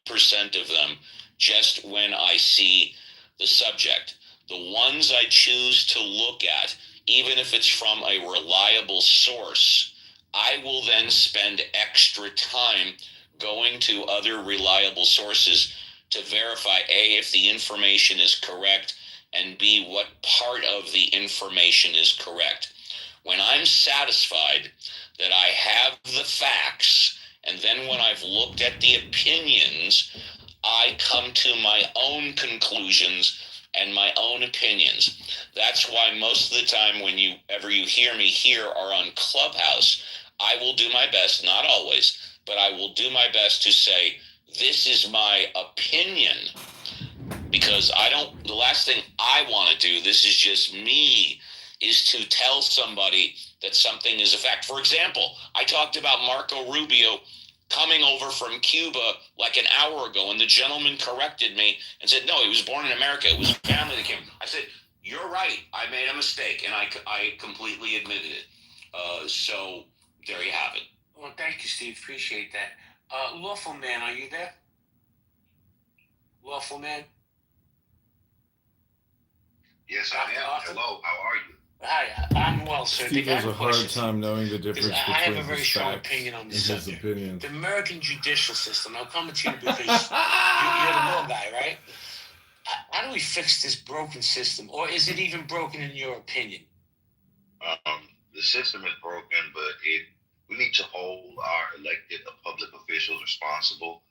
of them just when I see the subject. The ones I choose to look at, even if it's from a reliable source, I will then spend extra time going to other reliable sources to verify A, if the information is correct, and B, what part of the information is correct. When I'm satisfied that I have the facts, and then when I've looked at the opinions, I come to my own conclusions and my own opinions. That's why most of the time when you hear me here or on Clubhouse, I will do my best, not always, but I will do my best to say, this is my opinion, because the last thing I want to do, this is just me, is to tell somebody that something is a fact. For example, I talked about Marco Rubio coming over from Cuba like an hour ago, and the gentleman corrected me and said, no, he was born in America. It was family that came. I said, you're right. I made a mistake, and I completely admitted it. So there you have it. Well, thank you, Steve. Appreciate that. Lawful Man, are you there? Lawful Man? Yes, I am. Hello, how are you? Hi, I'm well, sir. Steve has a hard time knowing the difference between I have a very strong opinion on this subject. The American judicial system, I'll come to you because you're the law guy, right? How do we fix this broken system? Or is it even broken in your opinion? The system is broken, but we need to hold our elected public officials responsible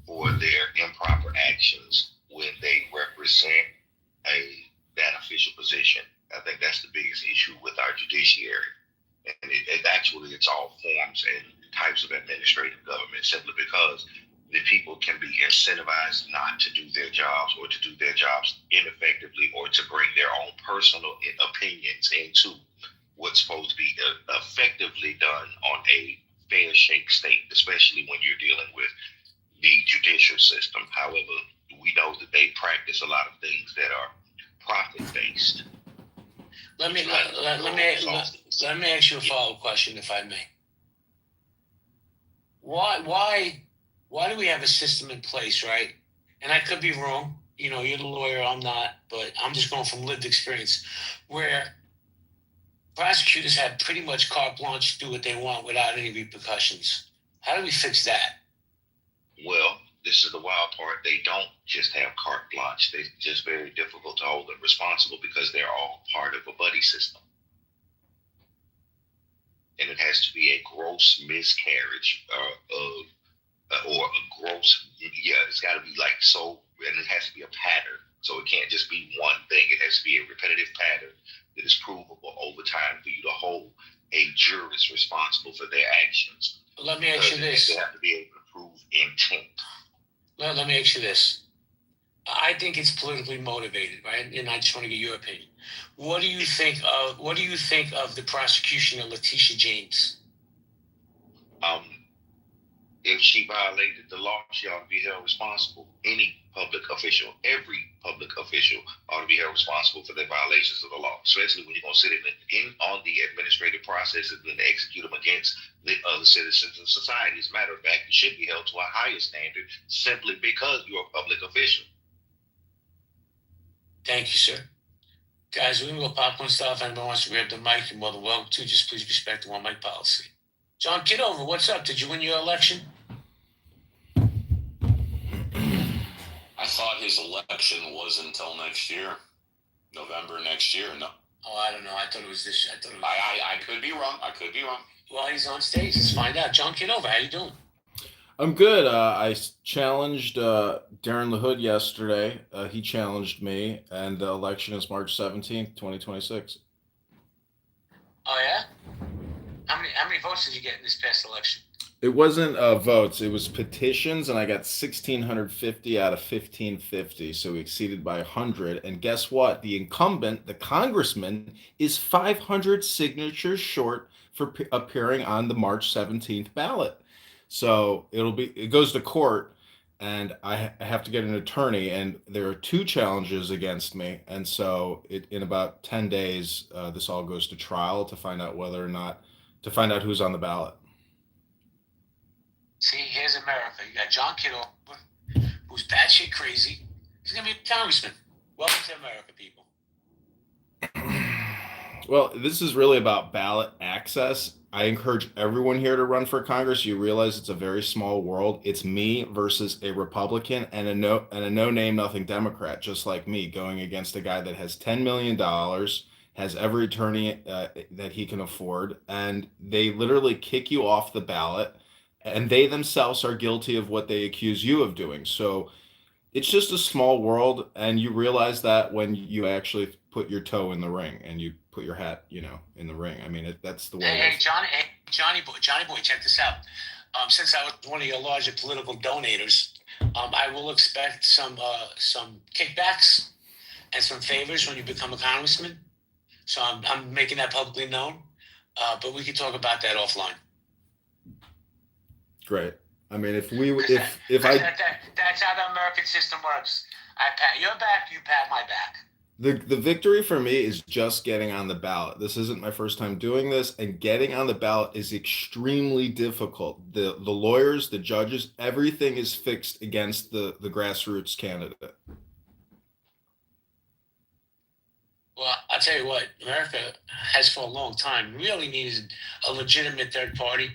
for their improper actions when they represent that official position. I think that's the biggest issue with our judiciary. And it's all forms and types of administrative government, simply because the people can be incentivized not to do their jobs, or to do their jobs ineffectively, or to bring their own personal opinions into what's supposed to be effectively done on a fair shake state, especially when you're dealing with the judicial system. However, we know that they practice a lot of things that are profit-based. Let me ask you a follow-up question, if I may. Why do we have a system in place, right? And I could be wrong. You know, you're the lawyer, I'm not, but I'm just going from lived experience, where prosecutors have pretty much carte blanche to do what they want without any repercussions. How do we fix that? Well, this is the wild part. They don't just have carte blanche. It's just very difficult to hold them responsible, because they're all part of a buddy system. And it has to be a gross miscarriage or a gross, it's got to be like so, and it has to be a pattern. So it can't just be one thing. It has to be a repetitive pattern that is provable over time for you to hold a jurist responsible for their actions. Let me ask you this. They have to be able to prove intent. Let me ask you this. I think it's politically motivated, right? And I just want to get your opinion. What do you think of the prosecution of Letitia James? If she violated the law, she ought to be held responsible. Any public official, every public official ought to be held responsible for their violations of the law, especially when you're going to sit in on the administrative process and then execute them against the other citizens of society. As a matter of fact, you should be held to a higher standard simply because you're a public official. Thank you, sir. Guys, we can go popcorn style. If anyone wants to grab the mic, you're more than welcome to. Just please respect the one mic policy. John Kitover, what's up? Did you win your election? I thought his election was until next year, November next year. No. Oh, I don't know. I thought it was this year. I could be wrong. Well, he's on stage. Let's find out. John Kitover, how you doing? I'm good. I challenged Darren LaHood yesterday. He challenged me, and the election is March 17th, 2026. Oh, yeah? How many votes did you get in this past election? It wasn't votes. It was petitions, and I got 1,650 out of 1,550, so we exceeded by 100. And guess what? The incumbent, the congressman, is 500 signatures short for appearing on the March 17th ballot. So it goes to court, and I have to get an attorney, and there are 2 challenges against me. And so in about 10 days, this all goes to trial to find out who's on the ballot. See, here's America. You got John Kitover, crazy. He's going to be a congressman. Welcome to America, people. Well, this is really about ballot access. I encourage everyone here to run for Congress. You realize it's a very small world. It's me versus a Republican and a no name nothing Democrat, just like me, going against a guy that has $10 million, has every attorney that he can afford, and they literally kick you off the ballot, and they themselves are guilty of what they accuse you of doing. So it's just a small world, and you realize that when you actually put your toe in the ring and you put your hat, in the ring. I mean, that's the way it is. Johnny boy, check this out. Since I was one of your larger political donators, I will expect some kickbacks and some favors when you become a congressman. So I'm making that publicly known. But we can talk about that offline. Great. I mean, if that's how the American system works. I pat your back, you pat my back. the victory for me is just getting on the ballot. This isn't my first time doing this, and getting on the ballot is extremely difficult. The lawyers, the judges, everything is fixed against the grassroots candidate. Well, I'll tell you what, America has for a long time really needed a legitimate third party,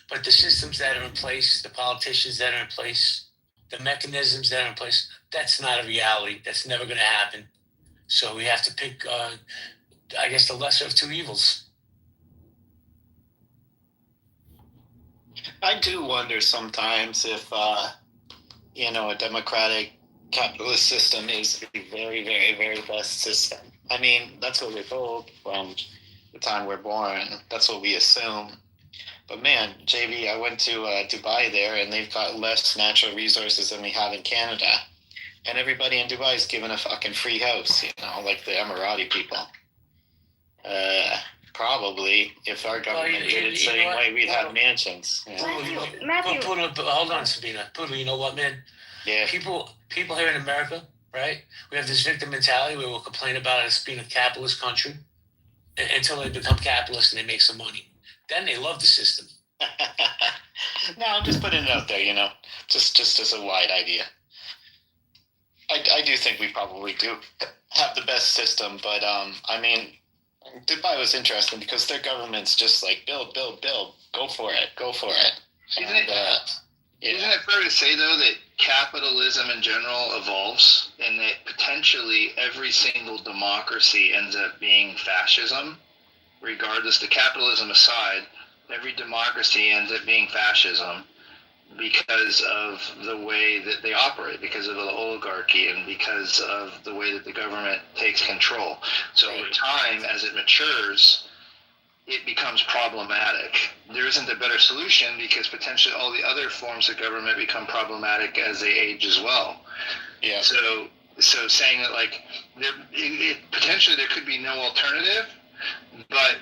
but the systems that are in place, the politicians that are in place, the mechanisms that are in place, that's not a reality. That's never going to happen. So we have to pick, I guess, the lesser of two evils. I do wonder sometimes if, a democratic capitalist system is the very, very, very best system. I mean, that's what we're told from the time we're born. That's what we assume. But man, JB, I went to Dubai there, and they've got less natural resources than we have in Canada. And everybody in Dubai is given a fucking free house, like the Emirati people. Probably, if our government did it the same way, we'd have mansions. Matthew. Hold on, Sabina. You know what, man? Yeah. People here in America, right? We have this victim mentality where we'll complain about us being a capitalist country until they become capitalist and they make some money. Then they love the system. No, I'm just putting it out there, just as a wide idea. I do think we probably do have the best system, but I mean, Dubai was interesting because their government's just like build, go for it. Isn't it fair to say, though, that capitalism in general evolves and that potentially every single democracy ends up being fascism? Regardless, the capitalism aside, every democracy ends up being fascism because of the way that they operate, because of the oligarchy, and because of the way that the government takes control. So over time, as it matures, it becomes problematic. There isn't a better solution because potentially all the other forms of government become problematic as they age as well. Yeah. So saying that potentially there could be no alternative, but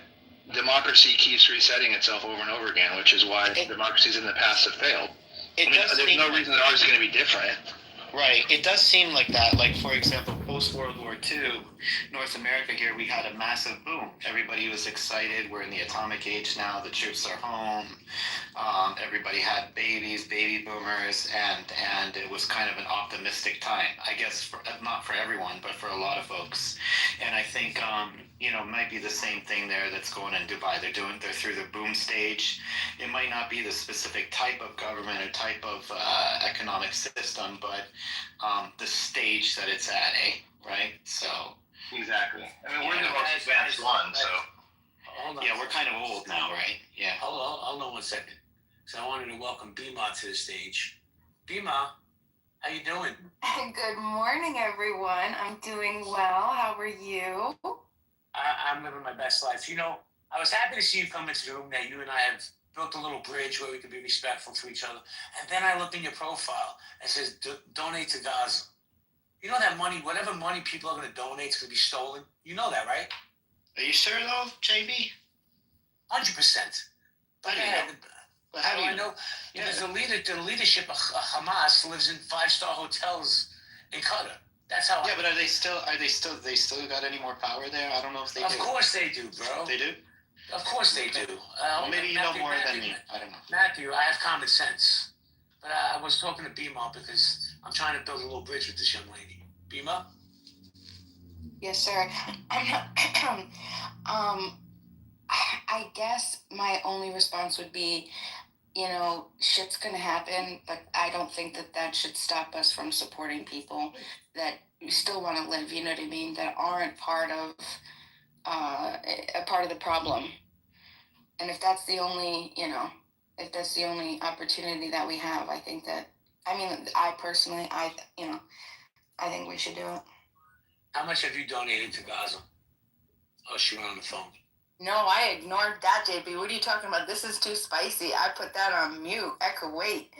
democracy keeps resetting itself over and over again, which is why democracies in the past have failed. There's no reason that ours is going to be different. Right. It does seem like that. Like, for example, post-World War II, North America here, we had a massive boom. Everybody was excited. We're in the atomic age now. The troops are home. Everybody had babies, baby boomers, and it was kind of an optimistic time, I guess, not for everyone, but for a lot of folks. And I think, might be the same thing there that's going on in Dubai. They're through the boom stage. It might not be the specific type of government or type of economic system, but the stage that it's at, right? So Exactly. I mean, we're the most advanced one, so. Yeah, we're kind of old now, right? Yeah. Hold on 1 second. So I wanted to welcome Bima to the stage. Bima, how you doing? Good morning, everyone. I'm doing well. How are you? I'm living my best life. I was happy to see you come into the room, that you and I have built a little bridge where we could be respectful to each other. And then I looked in your profile. It says, donate to Gaza. You know that money, whatever money people are going to donate is going to be stolen? You know that, right? Are you sure, though, JB? 100%. How do you know? But how do you know? Because the leadership of Hamas lives in 5-star hotels in Qatar. That's how. Yeah, but they still got any more power there? I don't know if they do. Of course they do, bro. They do? Of course they do. Well, maybe you know more than me. I don't know. Matthew, I have common sense. But I was talking to Bima because I'm trying to build a little bridge with this young lady. Bima? Yes, sir. I guess my only response would be, shit's gonna happen, but I don't think that should stop us from supporting people that still want to live. You know what I mean? That aren't part of a part of the problem. And if that's the only, if that's the only opportunity that we have, I think that. I mean, I personally, I think we should do it. How much have you donated to Gaza? Oh, she went on the phone. No, I ignored that, JB. What are you talking about? This is too spicy. I put that on mute. I could wait.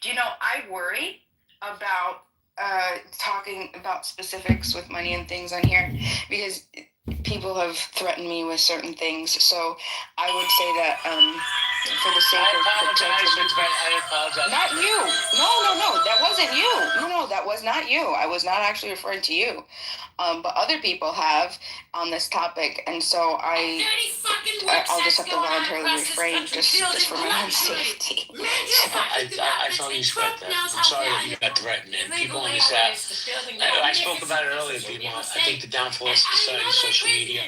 Do you know, I worry about talking about specifics with money and things on here because people have threatened me with certain things. So I would say that for the sake of protection. I apologize. Not you. No. That wasn't you. No, that was not you. I was not actually referring to you. But other people have on this topic, and so I'll just have to voluntarily refrain just for my own safety. I totally respect that. I'm sorry that you got threatened, and people on this app. I spoke about it earlier, people. I think the downfall of society is social media.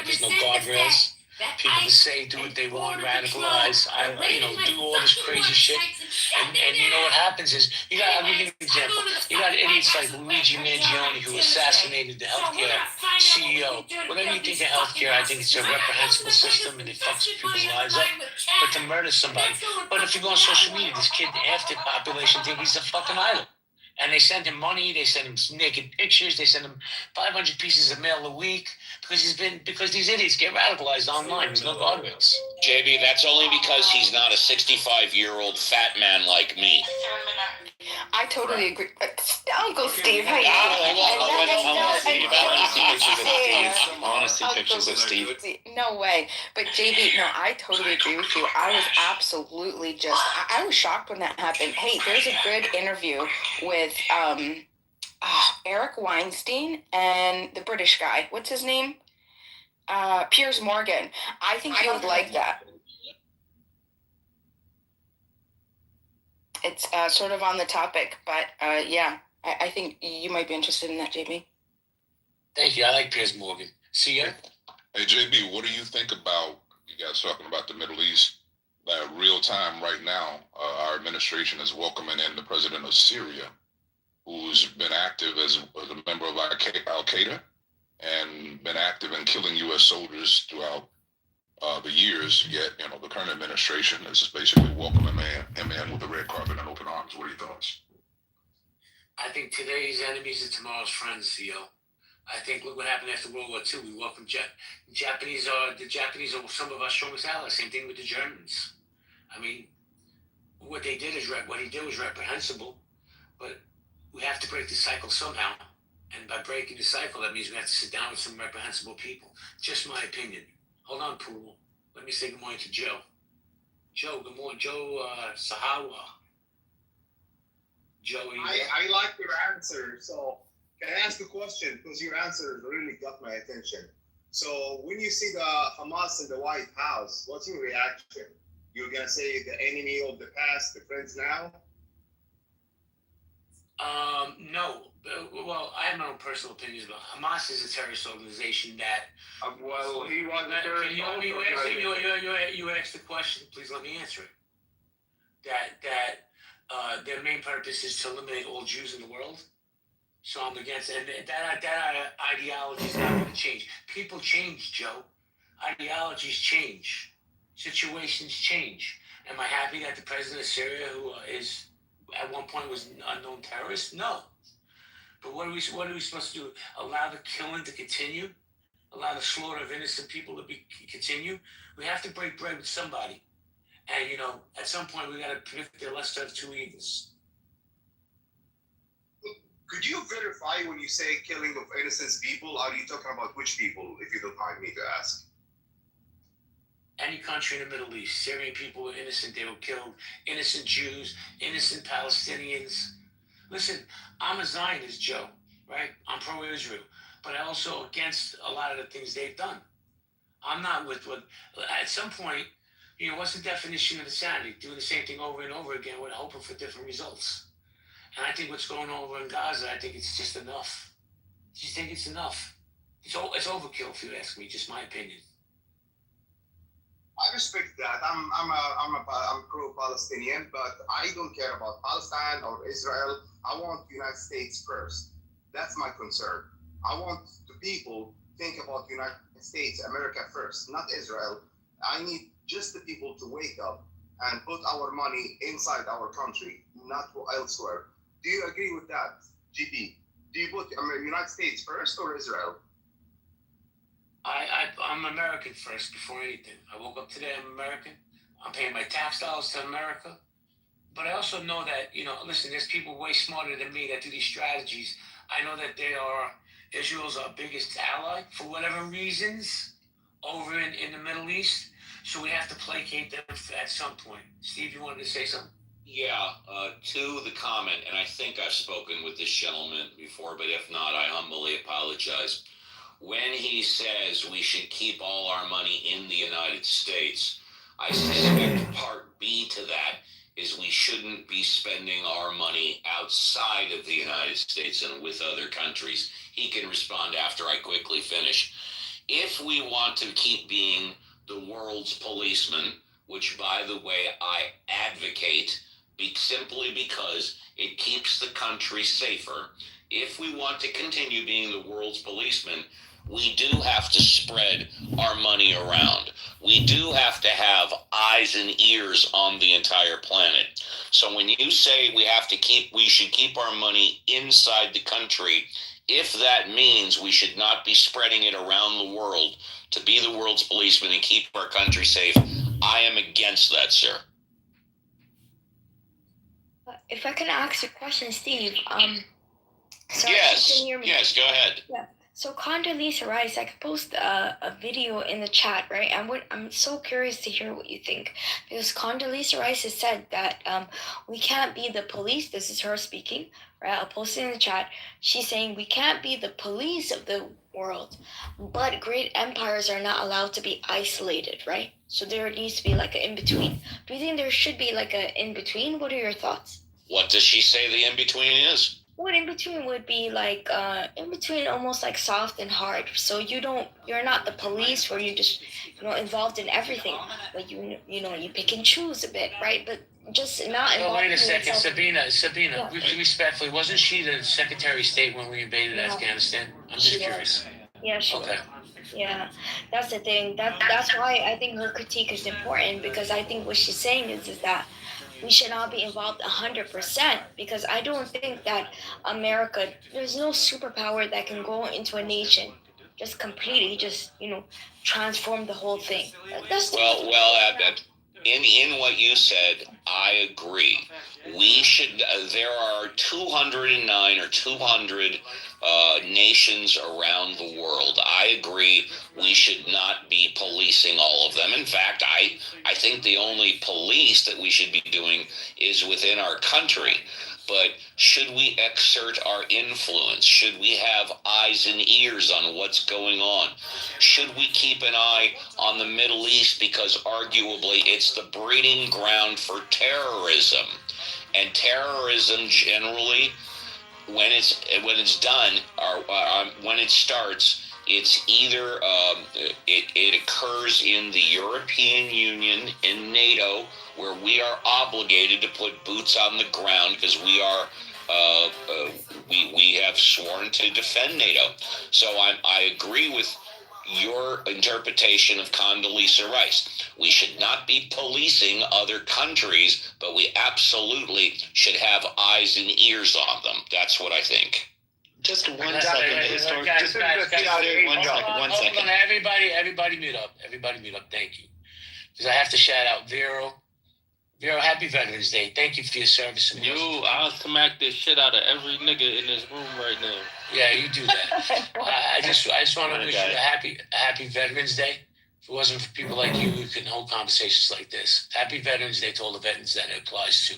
There's no guardrails. People can say, do what they want, radicalize, do all this crazy shit. And you know what happens is, I'll give you an example. You got idiots like Luigi Mangione who assassinated the healthcare CEO. Whatever you think of healthcare, I think it's a reprehensible system and it fucks people's lives up. But to murder somebody. But if you go on social media, this kid, half the population think he's a fucking idol. And they send him money, they send him naked pictures, they send him 500 pieces of mail a week because these idiots get radicalized online. There's no guardrails. JB, that's only because he's not a 65-year-old fat man like me. I totally agree. Uncle Steve, how you I want to see pictures of Steve. No way. But JB, no, I totally agree with you. I was absolutely I was shocked when that happened. Hey, there's a good interview with Eric Weinstein and the British guy. What's his name? Piers Morgan. I think you would like that. It's sort of on the topic, but yeah, I think you might be interested in that, JB. Thank you. I like Piers Morgan. See ya. Hey, JB, what do you think about, you guys talking about the Middle East, that real time right now, our administration is welcoming in the president of Syria, who's been active as a member of Al-Qaeda and been active in killing U.S. soldiers throughout the years, yet, the current administration is just basically welcoming him in with a red carpet and open arms. What are your thoughts? I think today's enemies are tomorrow's friends, Theo. I think look what happened after World War II. We welcomed the Japanese are some of our strongest allies. Same thing with the Germans. I mean, what he did was reprehensible, but we have to break the cycle somehow. And by breaking the cycle, that means we have to sit down with some reprehensible people. Just my opinion. Hold on, Pool. Let me say good morning to Joe. Joe, good morning. Joe Sahawa. Joe, I like your answer. So can I ask a question? Because your answer really got my attention. So when you see the Hamas in the White House, what's your reaction? You're going to say the enemy of the past, the friends now? No. Well, I have my own personal opinions, but Hamas is a terrorist organization that. Well, he was a terrorist. You asked the question. Please let me answer it. That their main purpose is to eliminate all Jews in the world. So I'm against it. And that ideology is not going to change. People change, Joe. Ideologies change. Situations change. Am I happy that the president of Syria, who is at one point was an unknown terrorist? No. But what are we supposed to do? Allow the killing to continue? Allow the slaughter of innocent people to continue? We have to break bread with somebody. And, at some point we got to predict the lesser of two evils. Could you verify when you say killing of innocent people? Are you talking about which people, if you don't mind me to ask? Any country in the Middle East. Syrian people were innocent. They were killed. Innocent Jews, innocent Palestinians. Listen, I'm a Zionist, Joe, right? I'm pro-Israel. But I'm also against a lot of the things they've done. I'm not with what... At some point, what's the definition of insanity? Doing the same thing over and over again with hoping for different results. And I think what's going on over in Gaza, I think it's just enough. I just think it's enough. It's overkill, if you ask me. Just my opinion. I respect that. I'm pro-Palestinian, but I don't care about Palestine or Israel. I want the United States first. That's my concern. I want the people think about the United States, America first, not Israel. I need just the people to wake up and put our money inside our country, not elsewhere. Do you agree with that, GP? Do you put United States first or Israel? I'm American first before anything. I woke up today, I'm American. I'm paying my tax dollars to America. But I also know that, listen, there's people way smarter than me that do these strategies. I know that Israel's our biggest ally for whatever reasons over in the Middle East. So we have to placate them at some point. Steve, you wanted to say something? Yeah, to the comment, and I think I've spoken with this gentleman before, but if not, I humbly apologize. When he says we should keep all our money in the United States, I suspect part B to that is we shouldn't be spending our money outside of the United States and with other countries. He can respond after I quickly finish. If we want to keep being the world's policeman, which, by the way, I advocate simply because it keeps the country safer, if we want to continue being the world's policeman, we do have to spread our money around. We do have to have eyes and ears on the entire planet. So when you say we should keep our money inside the country, if that means we should not be spreading it around the world to be the world's policeman and keep our country safe, I am against that, sir. If I can ask a question, Steve, Yes, can you hear me? yes, go ahead. Yeah. So Condoleezza Rice, I could post a video in the chat, right? I'm so curious to hear what you think, because Condoleezza Rice has said that we can't be the police. This is her speaking, right? I'll post it in the chat. She's saying we can't be the police of the world, but great empires are not allowed to be isolated, right? So there needs to be like an in-between. Do you think there should be like an in-between? What are your thoughts? What does she say the in-between is? What in between would be like in between, almost like soft and hard. So you're not the police where you just involved in everything, but you pick and choose a bit, right? But just not involved. Oh, wait a second, yourself. Sabina. Yeah. Respectfully, wasn't she the Secretary of State when we invaded Yeah. Afghanistan? I'm just curious. Yeah, sure. Okay. Yeah, that's the thing. That's why I think her critique is important, because I think what she's saying is that we should not be involved 100%, because I don't think that America, there's no superpower that can go into a nation just completely transform the whole thing. That's in what you said, I agree. We should. There are 209 or 200 nations around the world. I agree. We should not be policing all of them. In fact, I think the only police that we should be doing is within our country. But should we exert our influence? Should we have eyes and ears on what's going on? Should we keep an eye on the Middle East, because arguably it's the breeding ground for terrorism? And terrorism generally, when it's done, or when it starts, it's either it occurs in the European Union, in NATO, where we are obligated to put boots on the ground because we are we have sworn to defend NATO. So I agree with your interpretation of Condoleezza Rice. We should not be policing other countries, but we absolutely should have eyes and ears on them. That's what I think. Just one Guys, second. guys, One second. Hold on, everybody mute up. Thank you. Because I have to shout out Vero. Vero, happy Veterans Day. Thank you for your service. I'll smack this shit out of every nigga in this room right now. Yeah, you do that. I just want to wish you a happy Veterans Day. If it wasn't for people like you, we couldn't hold conversations like this. Happy Veterans Day to all the veterans that it applies to.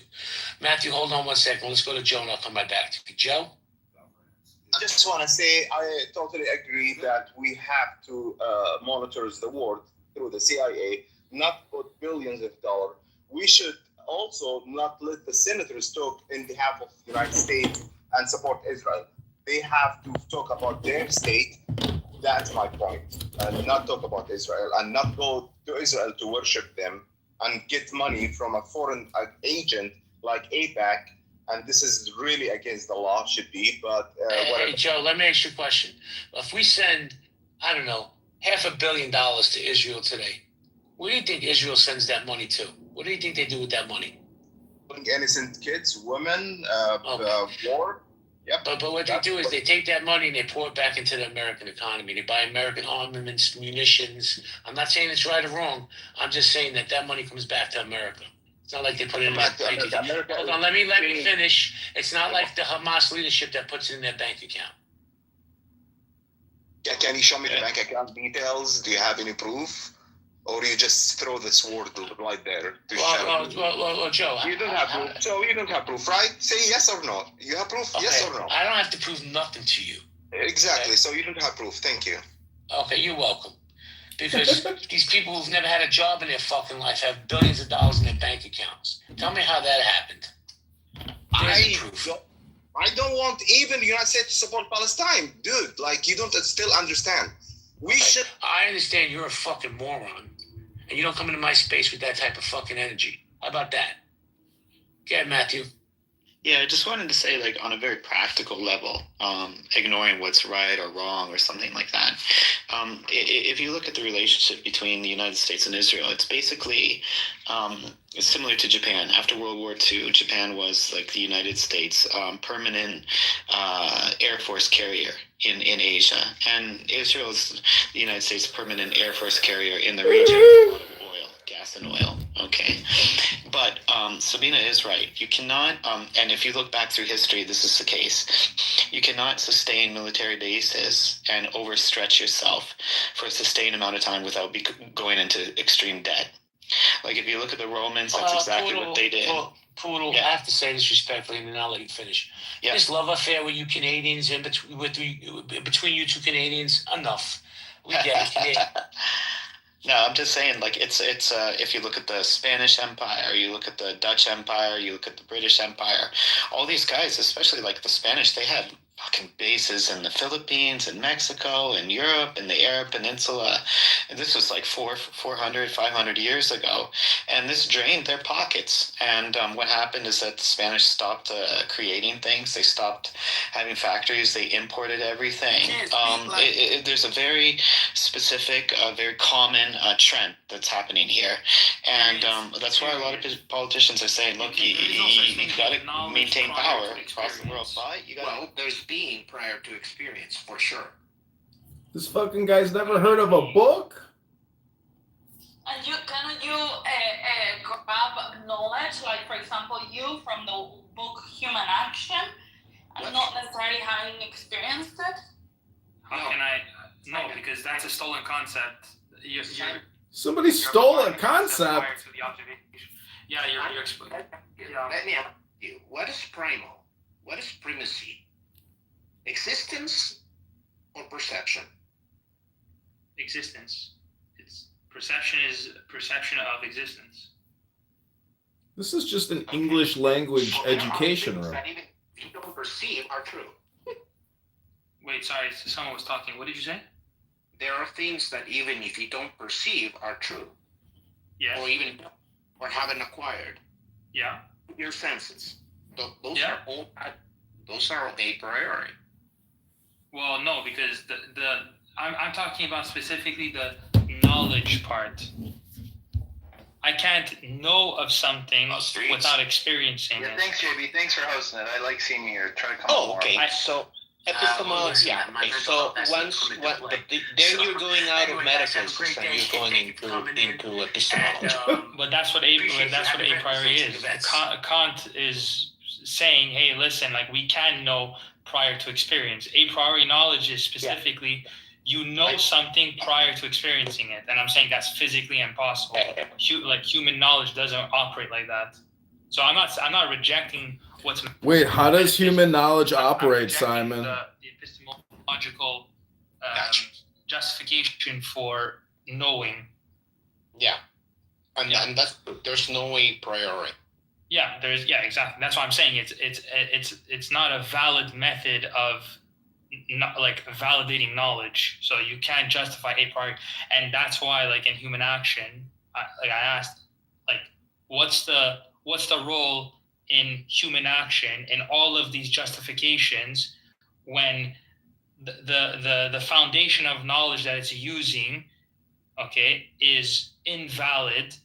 Matthew, hold on 1 second. Let's go to Joe, and I'll come right back to you. Joe? I just want to say I totally agree that we have to monitor the world through the CIA, not put billions of dollars. We should also not let the senators talk in behalf of the United States and support Israel. They have to talk about their state. That's my point. And not talk about Israel and not go to Israel to worship them and get money from a foreign agent like APAC. And this is really against the law, should be, but whatever. Hey, Joe, let me ask you a question. If we send, I don't know, $500 million to Israel today, where do you think Israel sends that money to? What do you think they do with that money? Innocent kids, women, war. Yep. But what they do is they take that money and they pour it back into the American economy. They buy American armaments, munitions. I'm not saying it's right or wrong. I'm just saying that money comes back to America. It's not like they put it in their bank account. Hold on, let me finish. It's not like the Hamas leadership that puts it in their bank account. Can you show me the bank account details? Do you have any proof? Or you just throw the sword right there? Well, Joe. You don't have proof. So you don't have proof, right? Say yes or no. You have proof? Okay. Yes or no? I don't have to prove nothing to you. Exactly. Okay. So you don't have proof. Thank you. Okay, you're welcome. Because these people who've never had a job in their fucking life have billions of dollars in their bank accounts. Tell me how that happened. I don't want even the United States to support Palestine. Dude, like, you don't still understand. We should... I understand you're a fucking moron. And you don't come into my space with that type of fucking energy. How about that? Go ahead, Matthew. Yeah, I just wanted to say, like, on a very practical level, ignoring what's right or wrong or something like that. If you look at the relationship between the United States and Israel, it's basically similar to Japan. After World War II, Japan was, like, the United States' permanent Air Force carrier in Asia. And Israel is the United States' permanent Air Force carrier in the region. Gas and oil. Okay. But Sabina is right. You cannot, and if you look back through history, this is the case. You cannot sustain military bases and overstretch yourself for a sustained amount of time without going into extreme debt. Like if you look at the Romans, that's exactly what they did. Poodle, I have to say this respectfully, and then I'll let you finish. Yeah. This love affair with you Canadians and between you two Canadians, enough. We get it. No, I'm just saying, like, it's if you look at the Spanish Empire, you look at the Dutch Empire, you look at the British Empire, all these guys, especially like the Spanish, they had fucking bases in the Philippines and Mexico and Europe and the Arab Peninsula. And this was like 400, 500 years ago. And this drained their pockets. And what happened is that the Spanish stopped creating things. They stopped having factories. They imported everything. There's a very specific, very common trend that's happening here. And that's why a lot of politicians are saying, look, you got to maintain power across the world. But you got well, there's being prior to experience, for sure. This fucking guy's never heard of a book? And cannot you grab knowledge, like for example, you from the book Human Action, and not necessarily having experienced it? How can I? No, because that's a stolen concept. You're Somebody stole a concept. Yeah, you're explaining. Let me ask you, what is primal? What is primacy? Existence or perception? Existence. It's perception is perception of existence. This is just an English language education room. That even if you don't perceive are true. Wait, sorry, someone was talking. What did you say? There are things that even if you don't perceive are true. Yeah. Or haven't acquired. Yeah. Your senses. Those are a priori. Well, no, because I'm talking about specifically the knowledge part. I can't know of something without experiencing it. Thanks, JB. Thanks for hosting it. I like seeing you here. Try to come more. Okay. So epistemology. Okay. So then you're going out of metaphysics and you're going into epistemology. But that's what a priori is. Kant is saying, hey, listen, like we can know prior to experience. A priori knowledge is specifically you know something prior to experiencing it, and I'm saying that's physically impossible. Like human knowledge doesn't operate like that. So I'm not rejecting what's. Wait, how does human knowledge operate, Simon? The epistemological justification for knowing. Yeah. And that's there's no a priori. Yeah, exactly. That's why I'm saying it's not a valid method of not like validating knowledge. So you can't justify a priori, and that's why like in human action, I asked like what's the role in human action in all of these justifications when the foundation of knowledge that it's using, okay, is invalid.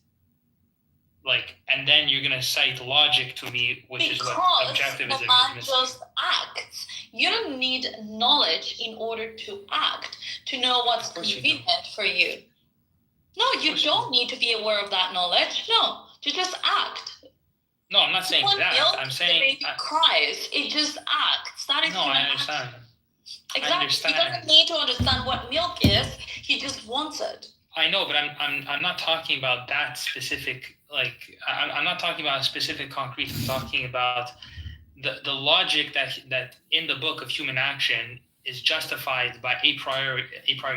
Like, and then you're gonna cite logic to me, which is what objectivism is. Just acts. You don't need knowledge in order to act, to know what's convenient for you. No, you don't need to be aware of that knowledge. No, you just act. No, I'm not saying that. I'm saying the baby cries. It just acts. That is. No, I understand. Exactly. I understand. He doesn't need to understand what milk is. He just wants it. I know, but I'm not talking about that specific. Like I'm not talking about a specific concrete. I'm talking about the logic that in the book of human action is justified by a priori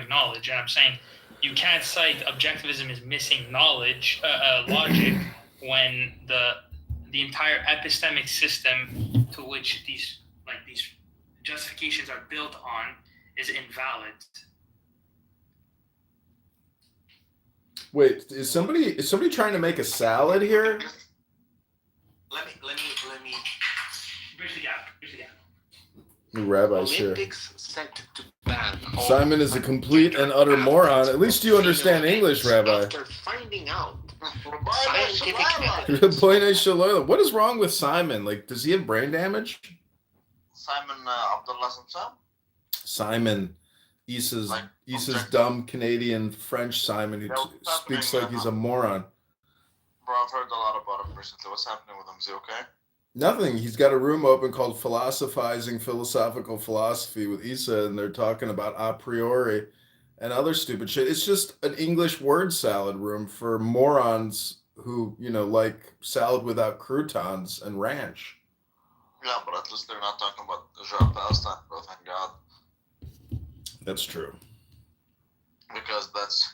knowledge, and I'm saying you can't cite objectivism as missing knowledge logic when the entire epistemic system to which these justifications are built on is invalid. Wait, is somebody trying to make a salad here? Let me. Bridge the gap. The rabbi's here. Olympics set to ban. Simon is a complete and utter moron. At least you understand English, Rabbi. After finding out scientific Shalom. What is wrong with Simon? Like, does he have brain damage? Simon Abdullah Samsam? Simon, Issa's dumb Canadian French Simon who speaks like he's a moron. Bro, I've heard a lot about him recently. What's happening with him? Is he okay? Nothing. He's got a room open called Philosophizing Philosophical Philosophy with Issa, and they're talking about a priori and other stupid shit. It's just an English word salad room for morons who, like salad without croutons and ranch. Yeah, but at least they're not talking about Israel Palestine, bro. Thank God. That's true. Because that's,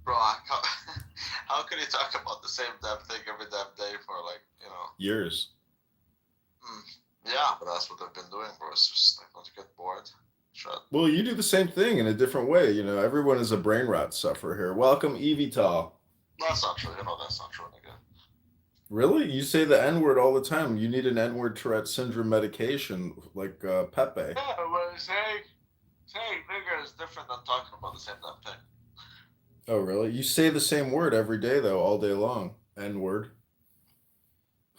bro. How can you talk about the same damn thing every damn day for years? Yeah, but that's what they've been doing, bro. It's just like once you get bored. Shut. Well, you do the same thing in a different way. Everyone is a brain rot sufferer here. Welcome, Evital. That's not true. That's not true, nigga. Really? You say the N-word all the time. You need an N-word Tourette syndrome medication like Pepe. Yeah, but saying nigga is different than talking about the same damn thing. Oh, really? You say the same word every day, though, all day long. N-word.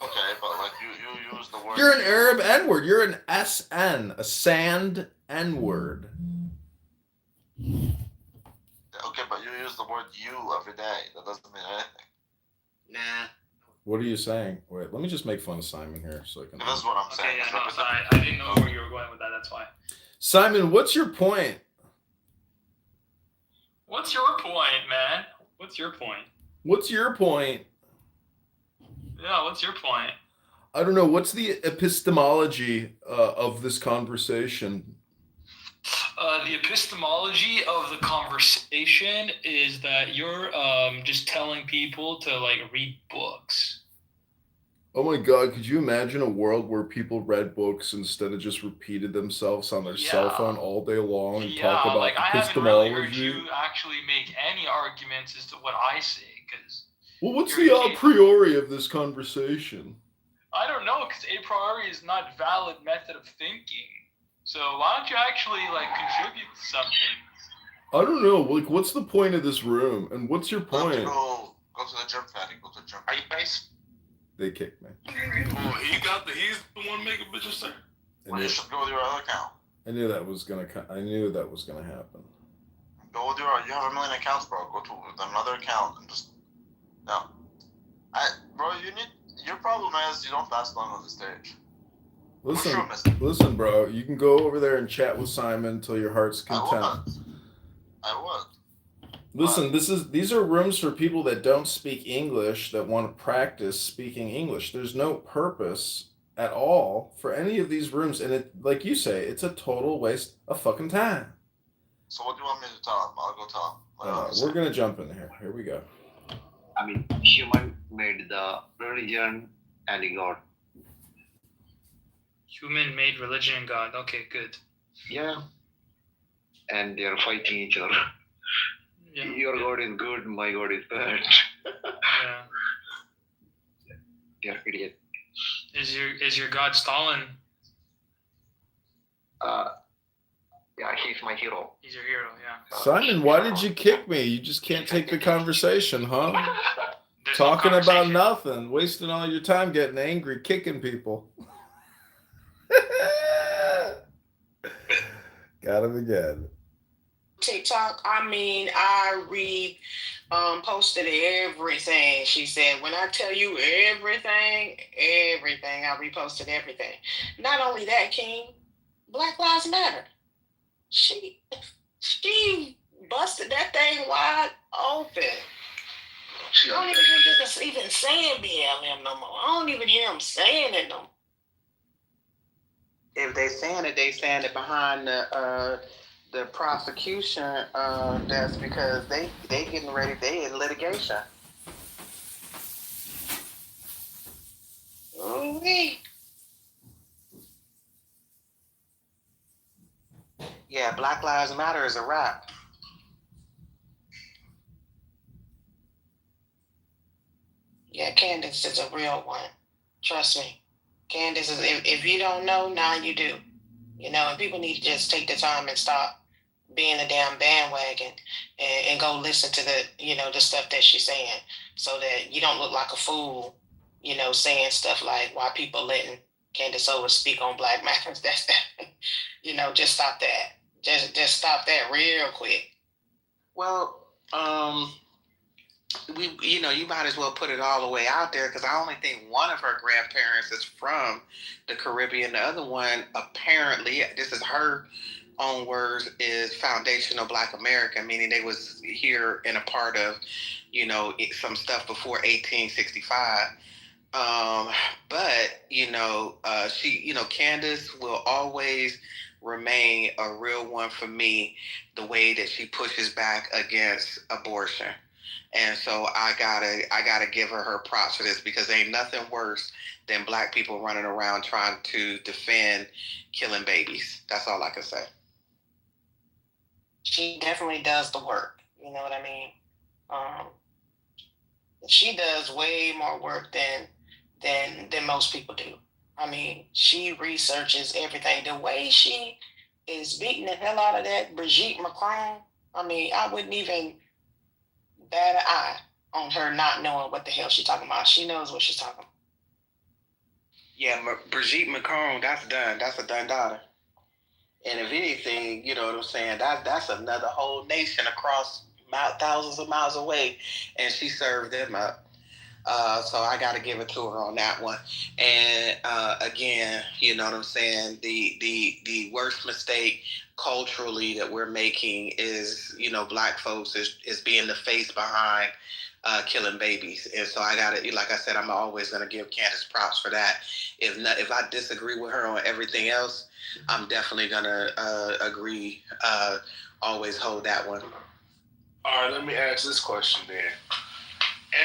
Okay, but like you use the word. You're an Arab N-word. You're an SN, a sand N-word. Okay, but you use the word you every day. That doesn't mean anything. Nah. What are you saying? Wait, let me just make fun of Simon here so I can. That's what I'm saying. Okay, yeah, no, so I didn't know where you were going with that. That's why. Simon, what's your point? What's your point, man? What's your point? What's your point? Yeah, what's your point? I don't know. What's the epistemology of this conversation? The epistemology of the conversation is that you're just telling people to read books. Oh my God, could you imagine a world where people read books instead of just repeated themselves on their cell phone all day long and talk about I haven't really heard you actually make any arguments as to what I say, because... Well, what's the a priori of this conversation? I don't know, because a priori is not a valid method of thinking. So why don't you actually contribute to something? I don't know. What's the point of this room? And what's your point? Go to the gym, Fatty. Go to the gym. Are you guys? They kicked me. Oh, he's the one making bitches say. Well, you should go with your other account. I knew that was gonna happen. Go with you have 1 million accounts, bro. Go to another account and just bro. Your problem is you don't last long on the stage. Listen, bro. You can go over there and chat with Simon till your heart's content. I would. Listen, these are rooms for people that don't speak English that want to practice speaking English. There's no purpose at all for any of these rooms, and it, like you say, it's a total waste of fucking time. So what do you want me to tell him? I'll go tell him. We're gonna jump in here. Here we go. I mean, human made the religion and God. Human made religion and God. Okay, good. Yeah. And they are fighting each other. Yeah. Your God is good, my God is bad. Yeah. They are idiot. Is your God Stalin? Yeah, he's my hero. He's your hero, yeah. Simon, why did you kick me? You just can't take the conversation, huh? There's Talking no about conversation. nothing, wasting all your time getting angry, kicking people. Got him again. TikTok, I mean, I posted everything. She said, when I tell you everything, I reposted everything. Not only that, King, Black Lives Matter. She busted that thing wide open. I don't even hear niggas even saying BLM no more. I don't even hear them saying it no more. If they saying it behind the prosecution. That's because they getting ready. They in litigation. Ooh-wee. Yeah, Black Lives Matter is a wrap. Yeah, Candace is a real one. Trust me. Candace is, if you don't know, now you do. You know, and people need to just take the time and stop being a damn bandwagon and go listen to the stuff that she's saying so that you don't look like a fool, saying stuff like why people letting Candace Owens speak on Black matters. That's that. Just stop that. Just stop that real quick. Well, you might as well put it all the way out there because I only think one of her grandparents is from the Caribbean. The other one, apparently, this is her own words, is foundational Black American, meaning they was here in a part of, some stuff before 1865. But she, Candace will always remain a real one for me, the way that she pushes back against abortion. And so I gotta give her props for this because ain't nothing worse than Black people running around trying to defend killing babies. That's all I can say. She definitely does the work. You know what I mean? She does way more work than most people do. I mean, she researches everything. The way she is beating the hell out of that Brigitte Macron, I mean, I wouldn't even bat an eye on her not knowing what the hell she's talking about. She knows what she's talking about. Yeah, Brigitte Macron, that's done. That's a done daughter. And if anything, you know what I'm saying, that's another whole nation across thousands of miles away, and she served them up. So I got to give it to her on that one. And again, you know what I'm saying, the worst mistake culturally that we're making is, Black folks is being the face behind killing babies. And so I got to, like I said, I'm always going to give Candace props for that. If I disagree with her on everything else, I'm definitely going to agree, always hold that one. All right, let me ask this question then.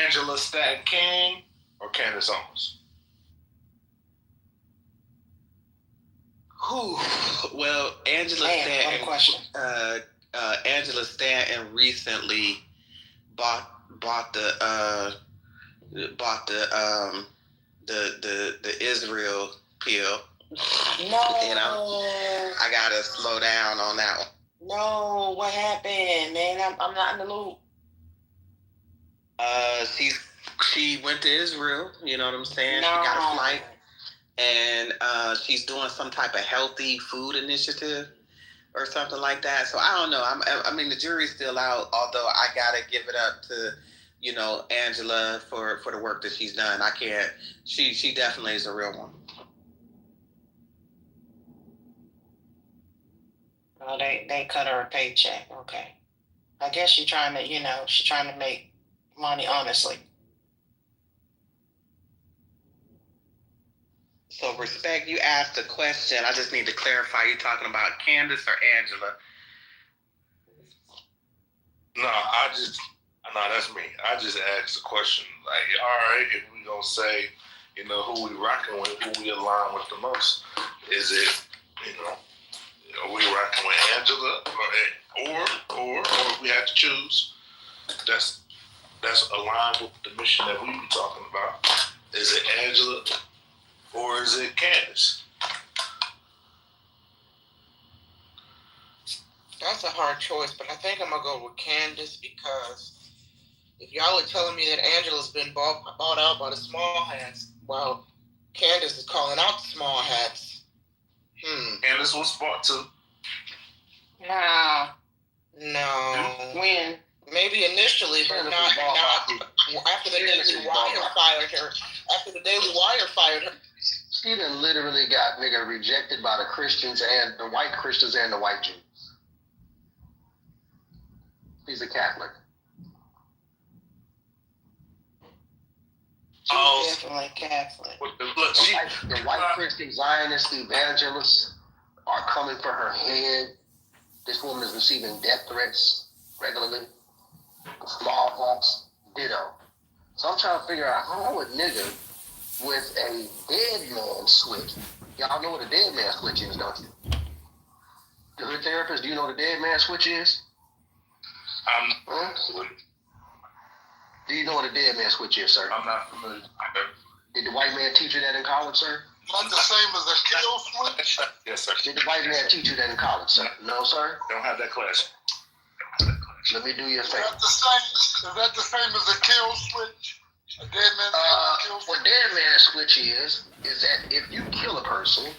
Angela Stanton King or Candace Owens? Well, Angela Stanton recently bought the Israel pill. No. And I gotta slow down on that one. No, what happened, man? I'm not in the loop. She went to Israel, you know what I'm saying? No. She got a flight, and she's doing some type of healthy food initiative or something like that. So I don't know. I mean, the jury's still out, although I gotta give it up to, Angela for the work that she's done. I can't. She definitely is a real one. Oh, they cut her a paycheck. Okay, I guess she's trying to make money honestly. So respect, you asked a question. I just need to clarify. You talking about Candace or Angela? No, I No, that's me. I just asked the question, like, all right, if we gonna say, who we rocking with, who we align with the most, is it, are we rocking with Angela, or if we have to choose, that's aligned with the mission that we be talking about. Is it Angela or is it Candace? That's a hard choice, but I think I'm gonna go with Candace because if y'all are telling me that Angela's been bought out by the small hats, well, Candace is calling out the small hats. Candace was bought too. No. When? Maybe initially, but not after the Daily Wire fired her. After the Daily Wire fired her. She done literally got rejected by the Christians and the white Christians and the white Jews. She's a Catholic. She's definitely Catholic. The white Christian Zionist evangelists are coming for her head. This woman is receiving death threats regularly. Smallpox, ditto. So I'm trying to figure out how a nigga with a dead man switch. Y'all know what a dead man switch is, don't you? The hood therapist, do you know what a dead man switch is? Do you know what a dead man switch is, sir? I'm not familiar. Did the white man teach you that in college, sir? Not the same as a kill switch? Yes, sir. Did the white man teach you that in college, sir? No, sir? Don't have that class. Let me do you a favor. Is that the same as a kill switch? A dead man kill switch? What dead man switch is that if you kill a person,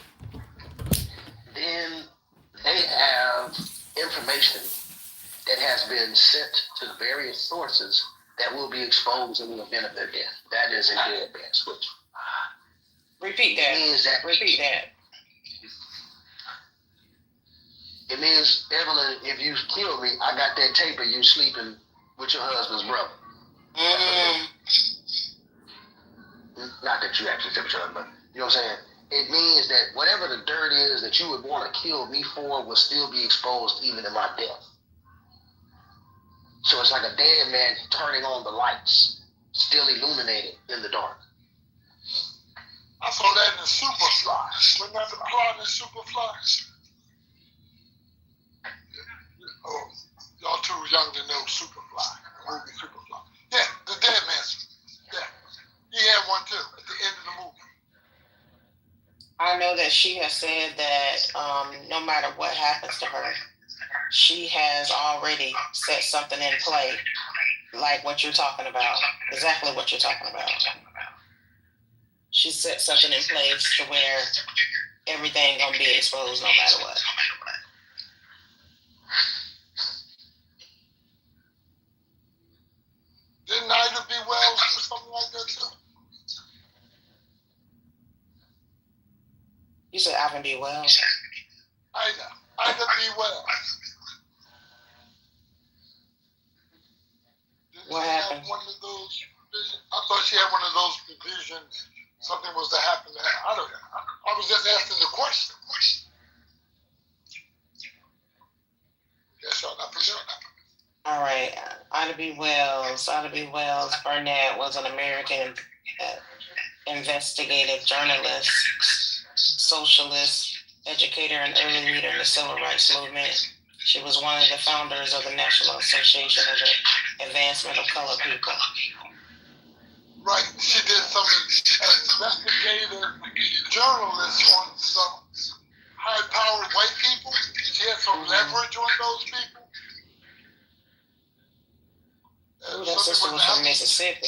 then they have information that has been sent to various sources that will be exposed in the event of their death. That is a dead man switch. Repeat that. It means that. Repeat that. It means, Evelyn, if you kill me, I got that tape of you sleeping with your husband's brother. Not that you actually slept with your husband, but you know what I'm saying? It means that whatever the dirt is that you would want to kill me for will still be exposed even in my death. So it's like a dead man turning on the lights, still illuminated in the dark. I saw that in Superfly. Wasn't that the plot in Superfly? Oh, y'all too young to know Superfly, the movie Superfly. Yeah, the dead man. Yeah, he had one too at the end of the movie. I know that she has said that no matter what happens to her, she has already set something in play, like what you're talking about, exactly what you're talking about. She set something in place to where everything gonna be exposed no matter what. Didn't Ida B. Wells do something like that too? You said Ida B. Wells? Ida B. Wells. What happened? One of those provisions? I thought she had one of those provisions. Something was to happen to her. I don't know. I was just asking the question. Yes, y'all not familiar. All right. Ida B. Wells Burnett was an American investigative journalist, socialist, educator, and early leader in the civil rights movement. She was one of the founders of the National Association of the Advancement of Colored People. Right, she did some investigative journalist on some high-powered white people. She had some leverage on those people. Ooh, that sister was from Mississippi.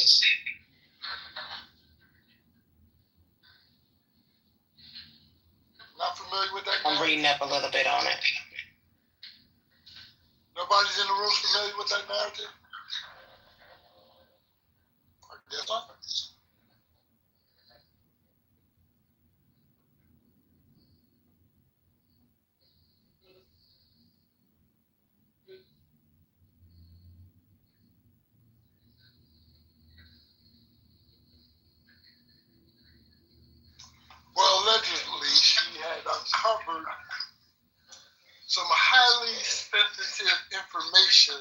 Not familiar with that? I'm reading up a little bit on it. Nobody's in the room familiar with that narrative? I guess not. Well, allegedly, she had uncovered some highly sensitive information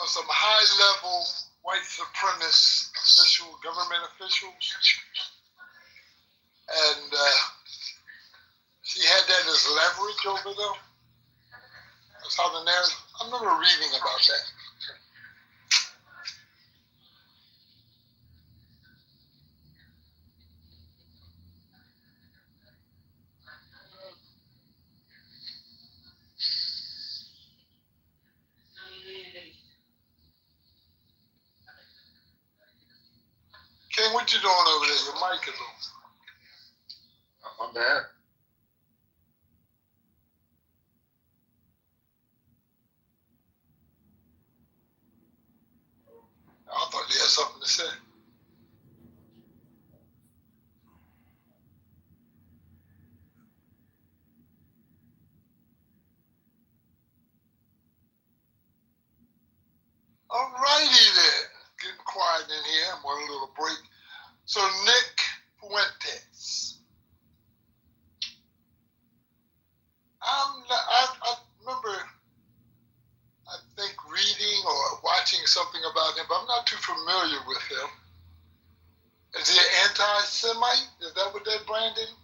some high-level white supremacist government officials, and she had that as leverage over them. That's how the narrative. I remember reading about that. Ken, what you doing over there? Your mic is on. I'm bad. I thought you had something to say. All righty then. Getting quiet in here. I'm on a little break. So Nick Fuentes. I remember, I think, reading or watching something about him, but I'm not too familiar with him. Is he an anti-Semite? Is that what that Brandon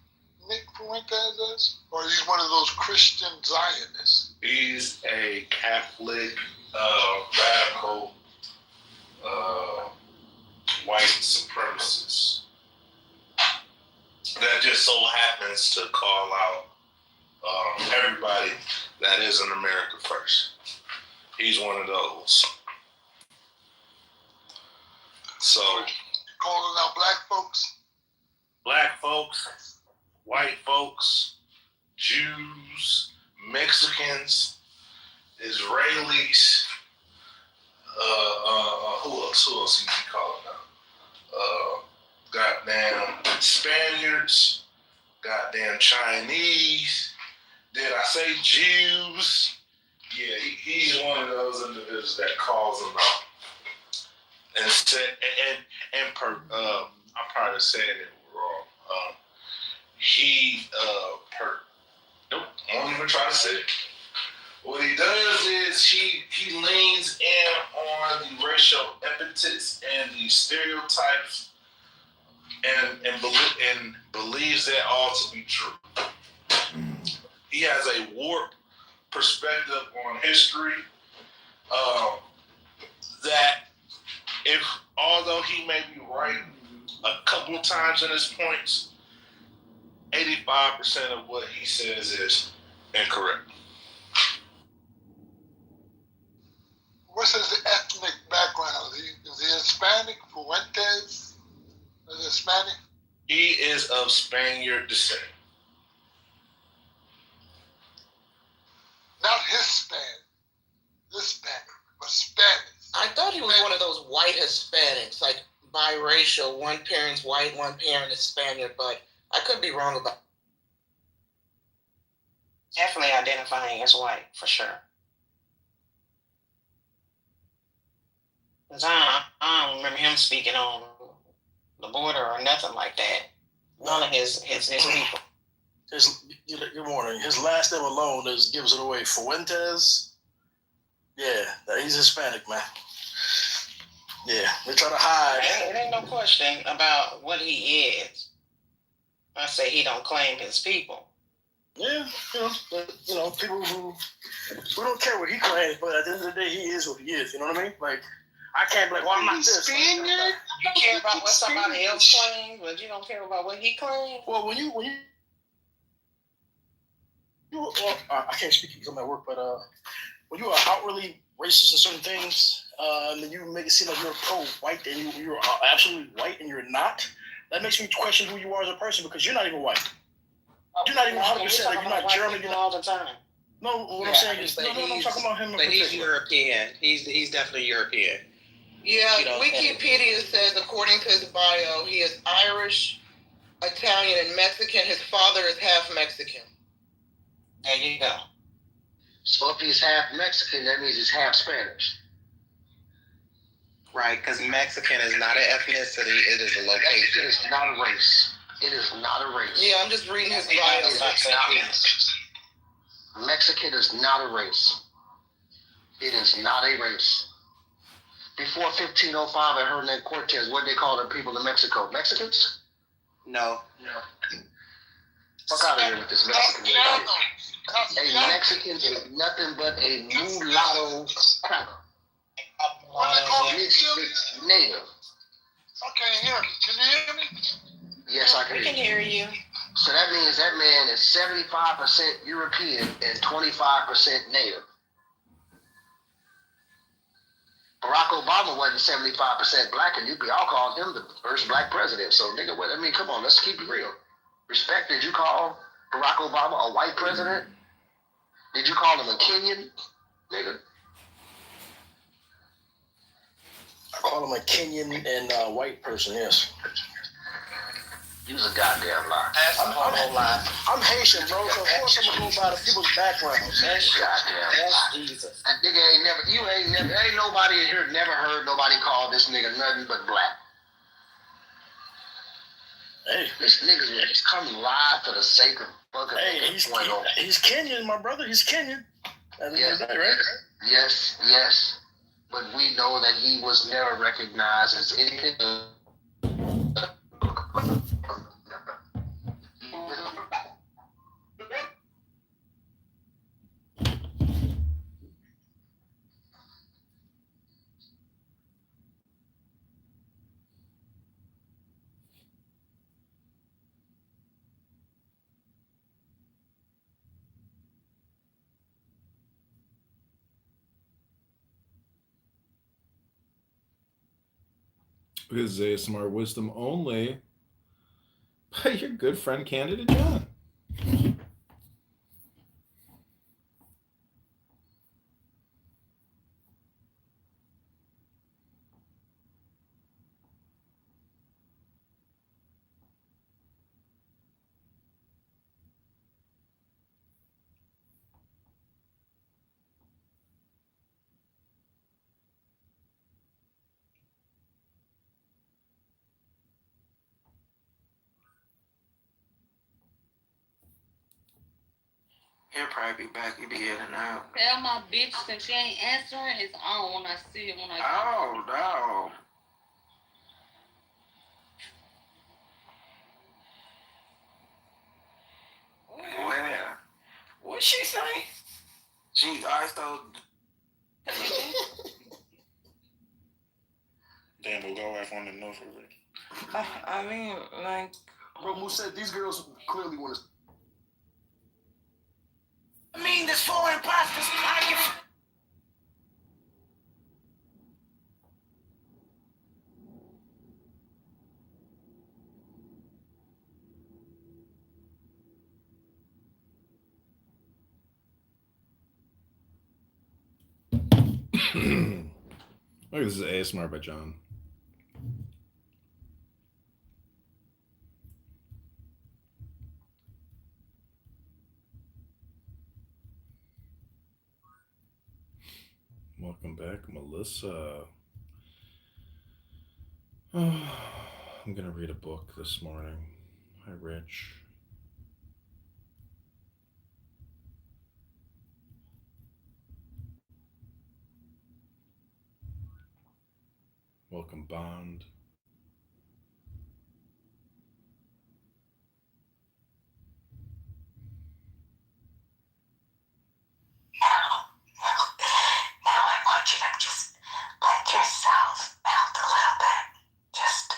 Nick Fuentes is? Or is he one of those Christian Zionists? He's a Catholic, radical, white supremacist that just so happens to call out everybody that is in America first. He's one of those. So, calling out black folks? Black folks, white folks, Jews, Mexicans, Israelis, who else you calling out? Goddamn Spaniards, goddamn Chinese. Did I say Jews? Yeah, he's one of those individuals that calls them out. And said, I'm probably saying it wrong. Nope, I won't even try to say it. What he does is he leans in on the racial epithets and the stereotypes and believes that all to be true. He has a warped perspective on history that although he may be right a couple of times in his points, 85% of what he says is incorrect. What's his ethnic background? Is he Hispanic? Fuentes? Is he Hispanic? He is of Spaniard descent. Not Hispanic, but Spanish. I thought he was one of those white Hispanics, like biracial. One parent's white, one parent is Spaniard, but I could be wrong about. Definitely identifying as white, for sure. Cause I don't remember him speaking on the border or nothing like that. None of his people. Good morning. His last name alone gives it away. Fuentes. Yeah, he's Hispanic, man. Yeah, they try to hide. It ain't no question about what he is. I say he don't claim his people. Yeah, people who don't care what he claims, but at the end of the day, he is what he is. You know what I mean? Like, I can't be like, well, I'm not this. Spaniard? You care about what somebody else claims, but you don't care about what he claims? Well, when you I can't speak because I'm at work, but when you are outwardly racist in certain things, and then you make it seem like you're pro-white and you're absolutely white and you're not, that makes me question who you are as a person because you're not even white. You're not even 100%. Like, you're not German. You're not all the time. No, what I'm saying is, I'm talking about him in particular. He's European. He's definitely European. Yeah, Wikipedia says, according to his bio, he is Irish, Italian, and Mexican. His father is half Mexican. There you go. So if he's half Mexican, that means he's half Spanish. Right, because Mexican is not an ethnicity, it is a location. It is not a race. It is not a race. Yeah, I'm just reading his bio. Mexican is not a race. It is not a race. before 1505 and Hernan Cortez, what they call the people in Mexico? Mexicans? No. Fuck out of here with this Mexican shit. A Mexican is nothing but a mulatto cracker. Mixed native. I can't hear you. Can you hear me? Yes, I can We can hear you. So that means that man is 75% European and 25% native. Barack Obama wasn't 75% black, and you'd be all calling him the first black president. So, nigga, what? I mean, come on, let's keep it real. Respect, did you call Barack Obama a white president? Did you call him a Kenyan, nigga? I call him a Kenyan and white person, yes. You was a goddamn liar. I'm Haitian, bro, so of course I'm gonna go by the people's backgrounds. Goddamn. That's Jesus. That nigga ain't nobody in here never heard nobody call this nigga nothing but black. Hey. This nigga is coming live for the sake of fucking. Hey, he's Kenyan, my brother. He's Kenyan. Yes, right? Yes. But we know that he was never recognized as anything. Because ASMR wisdom only by your good friend Candidate John. He'll probably be back. He'll be in and out. Tell my bitch since she ain't answering, it's on when I see it when I Oh, no. Where? What'd she say? I told. Damn, we'll go off on the no for Rick. I mean, like. Bro, Moose said these girls clearly want to. I mean, there's 4 imposters. Look, this is ASMR by John. Welcome back, Melissa. I'm gonna read a book this morning. Hi, Rich. Welcome, Bond. Now I want you to just let yourself melt a little bit. Just.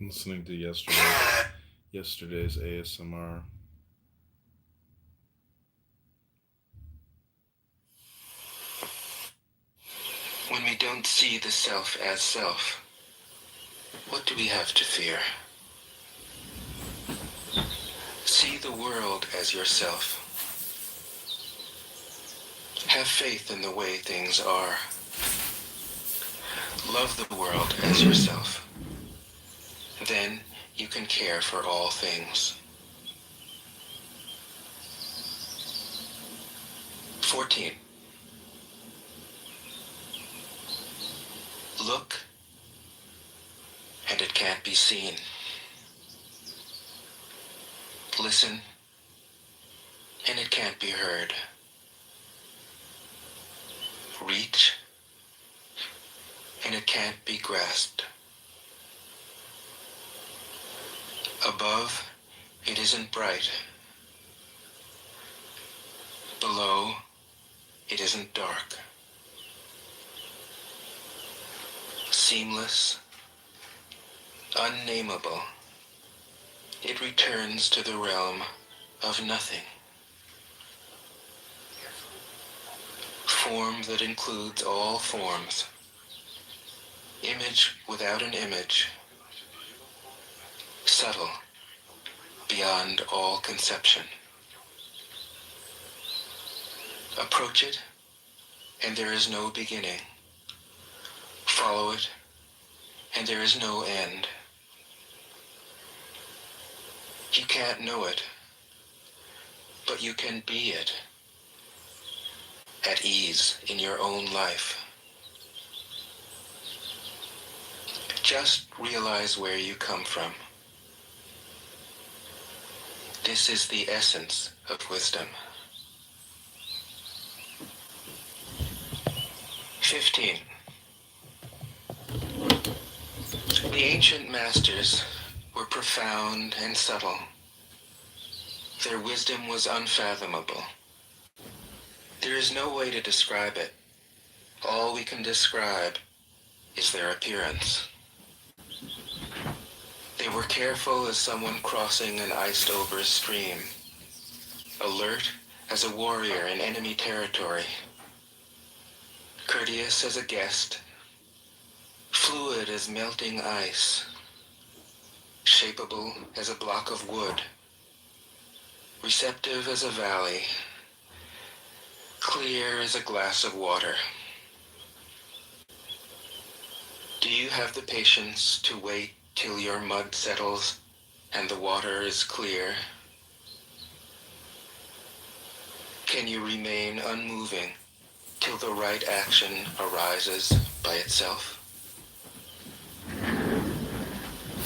Listening to yesterday's ASMR. When we don't see the self as self, what do we have to fear? See the world as yourself. Have faith in the way things are. Love the world as yourself. Then you can care for all things. 14. Look, and it can't be seen. Listen, and it can't be heard. Reach, and it can't be grasped. Above, it isn't bright. Below, it isn't dark. Seamless, unnameable, it returns to the realm of nothing. Form that includes all forms. Image without an image. Subtle, beyond all conception. Approach it, and there is no beginning. Follow it, and there is no end. You can't know it, but you can be it. At ease in your own life. Just realize where you come from. This is the essence of wisdom. 15. The ancient masters were profound and subtle. Their wisdom was unfathomable. There is no way to describe it. All we can describe is their appearance. They were careful as someone crossing an iced-over stream, alert as a warrior in enemy territory, courteous as a guest, fluid as melting ice, shapeable as a block of wood, receptive as a valley, clear as a glass of water. Do you have the patience to wait till your mud settles and the water is clear? Can you remain unmoving till the right action arises by itself?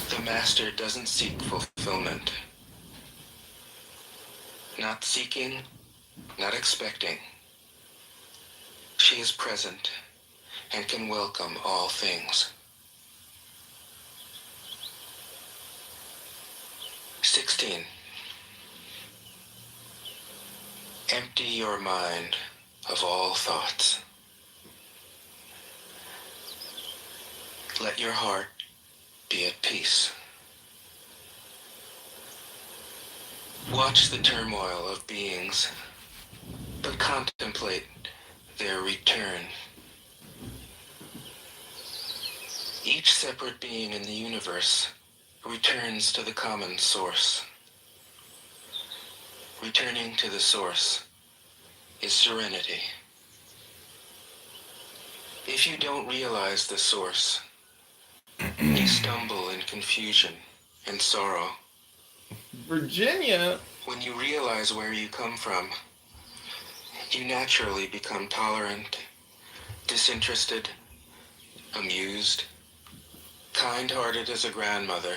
The master doesn't seek fulfillment. Not seeking, not expecting. She is present and can welcome all things. 16. Empty your mind of all thoughts. Let your heart be at peace. Watch the turmoil of beings, but contemplate their return. Each separate being in the universe returns to the common source. Returning to the source is serenity. If you don't realize the source, you stumble in confusion and sorrow. Virginia. When you realize where you come from, you naturally become tolerant, disinterested, amused, kind-hearted as a grandmother,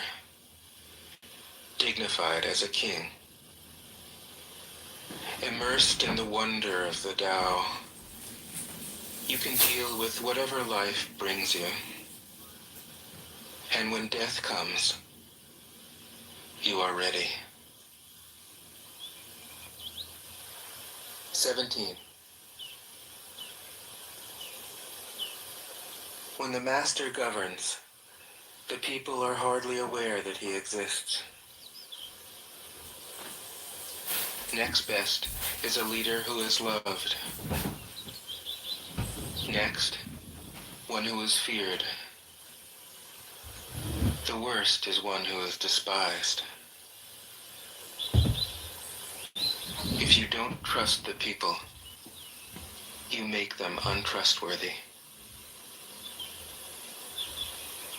dignified as a king. Immersed in the wonder of the Tao, you can deal with whatever life brings you. And when death comes, you are ready. 17. When the master governs, the people are hardly aware that he exists. Next best is a leader who is loved. Next, one who is feared. The worst is one who is despised. If you don't trust the people, you make them untrustworthy.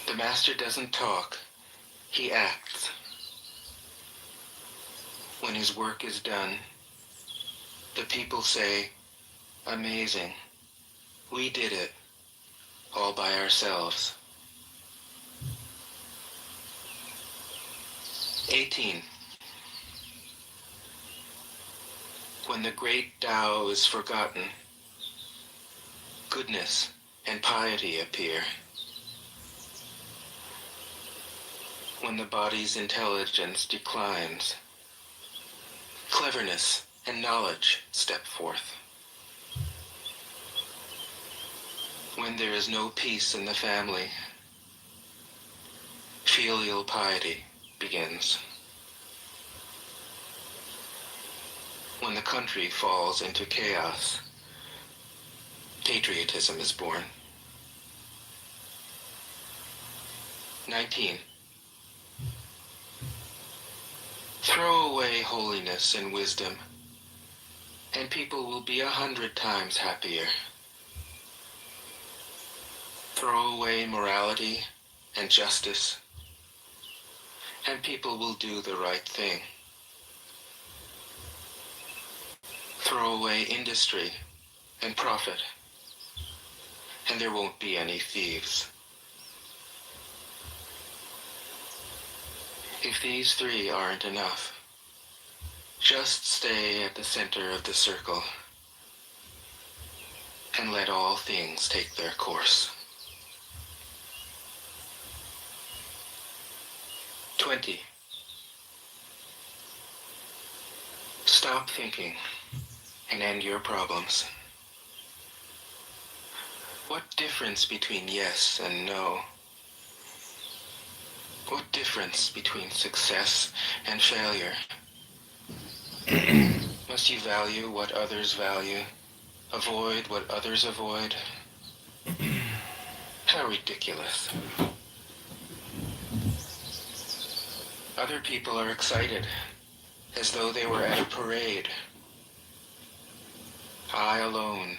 The master doesn't talk, he acts. When his work is done, the people say, "Amazing, we did it, all by ourselves." 18. When the great Tao is forgotten, goodness and piety appear. When the body's intelligence declines, cleverness and knowledge step forth. When there is no peace in the family, filial piety begins. When the country falls into chaos, patriotism is born. 19. Throw away holiness and wisdom, and people will be 100 times happier. Throw away morality and justice, and people will do the right thing. Throw away industry and profit, and there won't be any thieves. If these three aren't enough, just stay at the center of the circle and let all things take their course. 20. Stop thinking and end your problems. What difference between yes and no? What difference between success and failure? Must you value what others value, avoid what others avoid? How ridiculous. Other people are excited, as though they were at a parade. I alone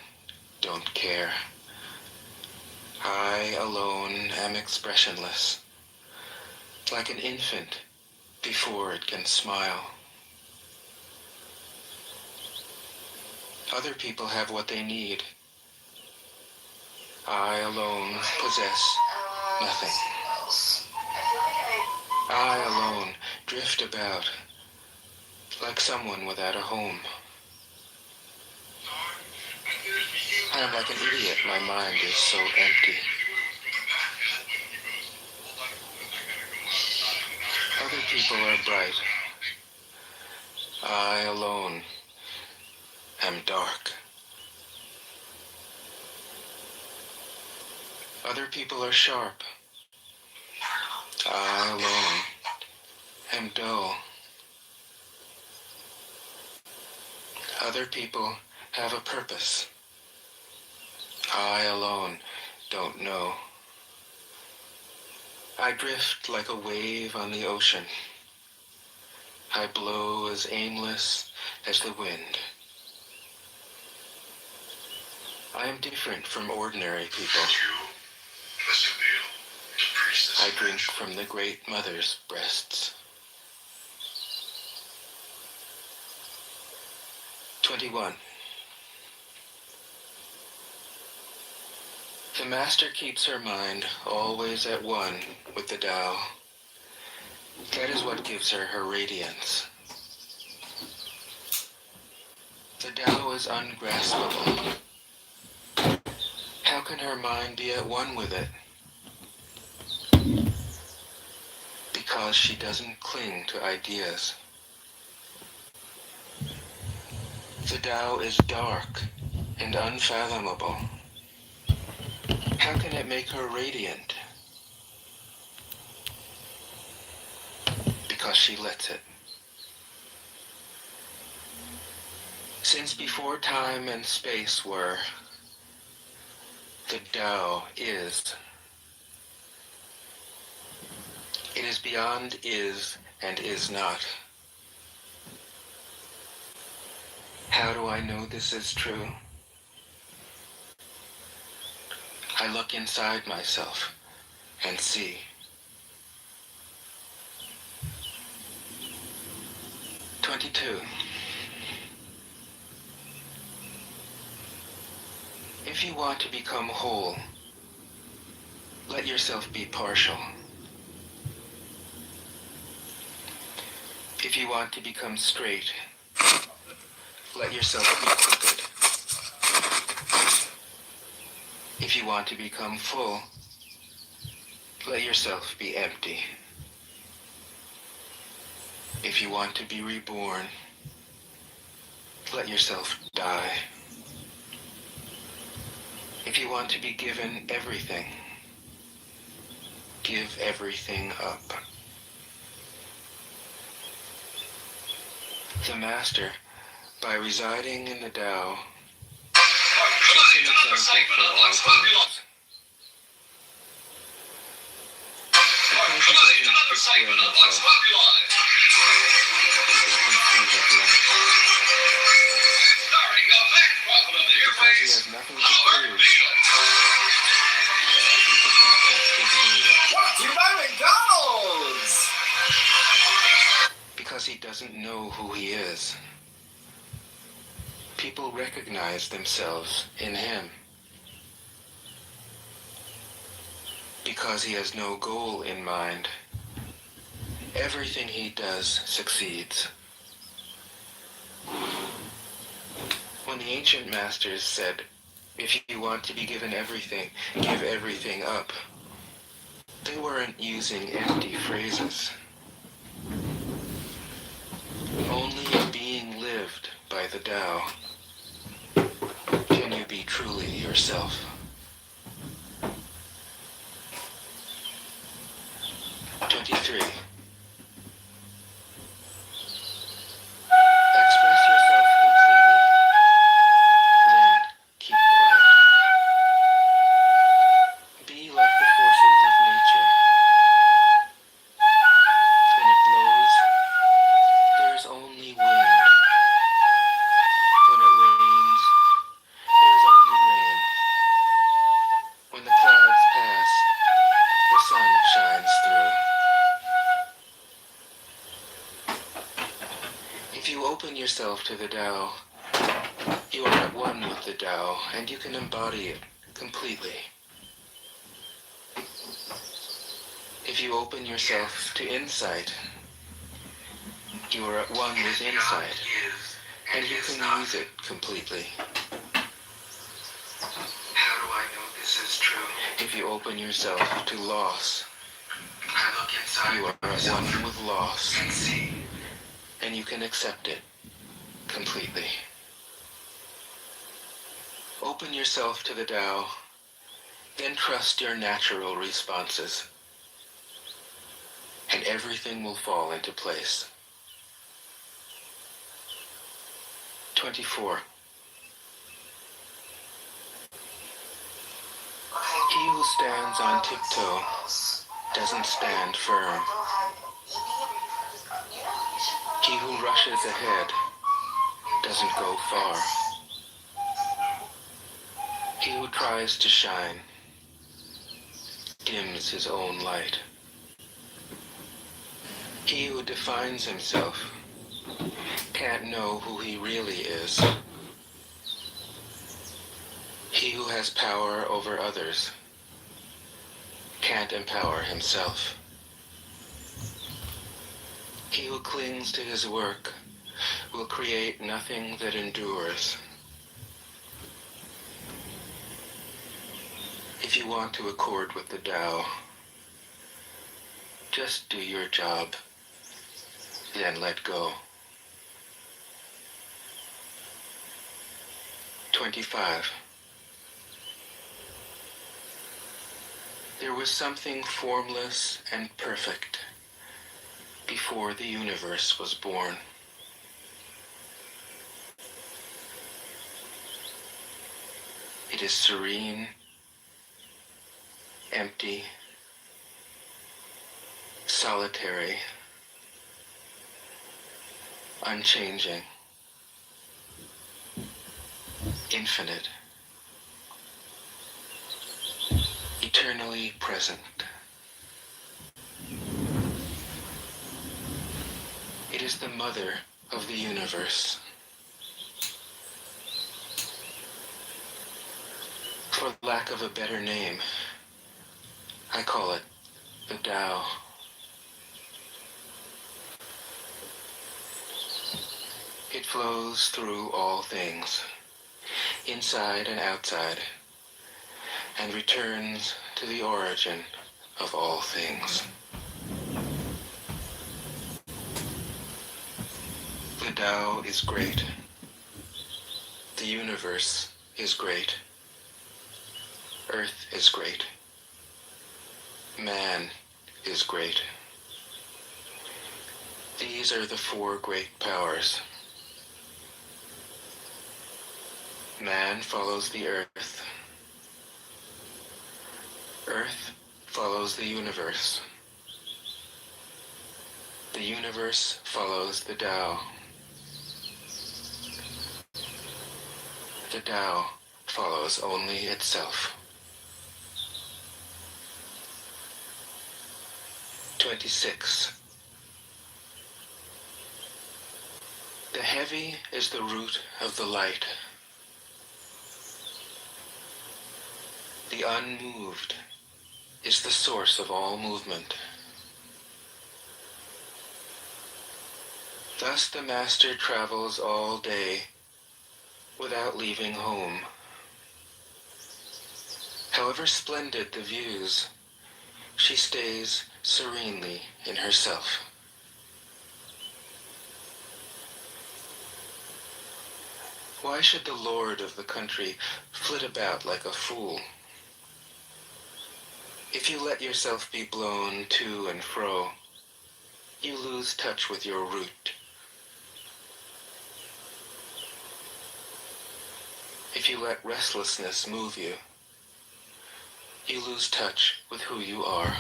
don't care. I alone am expressionless, like an infant before it can smile. Other people have what they need. I alone possess nothing. I alone drift about, like someone without a home. I am like an idiot, my mind is so empty. Other people are bright. I alone am dark. Other people are sharp. I alone am dull. Other people have a purpose. I alone don't know. I drift like a wave on the ocean. I blow as aimless as the wind. I am different from ordinary people. I drink from the Great Mother's breasts. 21. The Master keeps her mind always at one with the Tao. That is what gives her her radiance. The Tao is ungraspable. How can her mind be at one with it? Because she doesn't cling to ideas. The Tao is dark and unfathomable. How can it make her radiant? Because she lets it. Since before time and space were, the Tao is. It is beyond is and is not. How do I know this is true? I look inside myself and see. 22. If you want to become whole, let yourself be partial. If you want to become straight, let yourself be crooked. If you want to become full, let yourself be empty. If you want to be reborn, let yourself die. If you want to be given everything, give everything up. The Master, by residing in the Tao, sets an example for all beings. Because he doesn't display himself, people can see his light. Because he has nothing to prove, people can trust his word. McDonald's! Because he doesn't know who he is, people recognize themselves in him. Because he has no goal in mind, everything he does succeeds. When the ancient masters said, if you want to be given everything, give everything up, they weren't using empty phrases. Only in being lived by the Tao can you be truly yourself. Express yourself completely, then keep quiet. Be like the forces of nature. When it blows, there is only wind. When it rains, there is only rain. When the clouds pass, the sun shines through. If you open yourself to the Tao, you are at one with the Tao, and you can embody it completely. If you open yourself to insight, you are at one with insight, and you can use it completely. How do I know this is true? If you open yourself to loss, you are at one with loss, and you can accept it completely. Open yourself to the Tao, then trust your natural responses, and everything will fall into place. 24. He who stands on tiptoe doesn't stand firm. He who rushes ahead doesn't go far. He who tries to shine dims his own light. He who defines himself can't know who he really is. He who has power over others can't empower himself. He who clings to his work will create nothing that endures. If you want to accord with the Tao, just do your job, then let go. 25. There was something formless and perfect before the universe was born. It is serene, empty, solitary, unchanging, infinite, eternally present. It is the mother of the universe. For lack of a better name, I call it the Tao. It flows through all things, inside and outside, and returns to the origin of all things. The Tao is great. The universe is great. Earth is great. Man is great. These are the four great powers. Man follows the earth. Earth follows the universe. The universe follows the Tao. The Tao follows only itself. 26. The heavy is the root of the light. The unmoved is the source of all movement. Thus the master travels all day without leaving home. However splendid the views, she stays serenely in herself. Why should the lord of the country flit about like a fool? If you let yourself be blown to and fro, you lose touch with your root. If you let restlessness move you, you lose touch with who you are.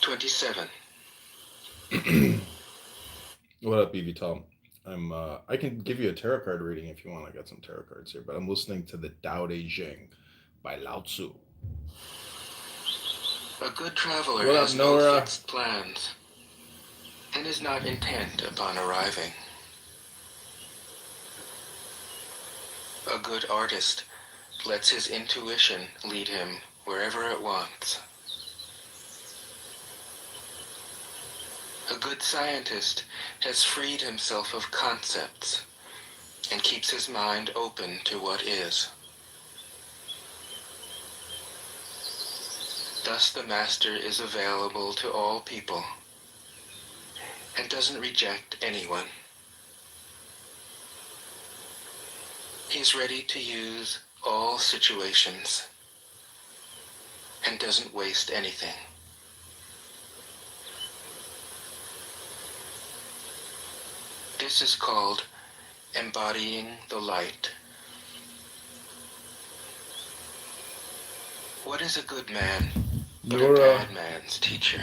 "27. What up, BB Tom? I can give you a tarot card reading if you want. I got some tarot cards here, but I'm listening to the Tao Te Ching by Lao Tzu. A good traveler What up, has no Nora? fixed plans and is not intent upon arriving. A good artist lets his intuition lead him wherever it wants. A good scientist has freed himself of concepts and keeps his mind open to what is. Thus the master is available to all people and doesn't reject anyone. He's ready to use all situations and doesn't waste anything. This is called embodying the light. What is a good man but a Nora, bad man's teacher?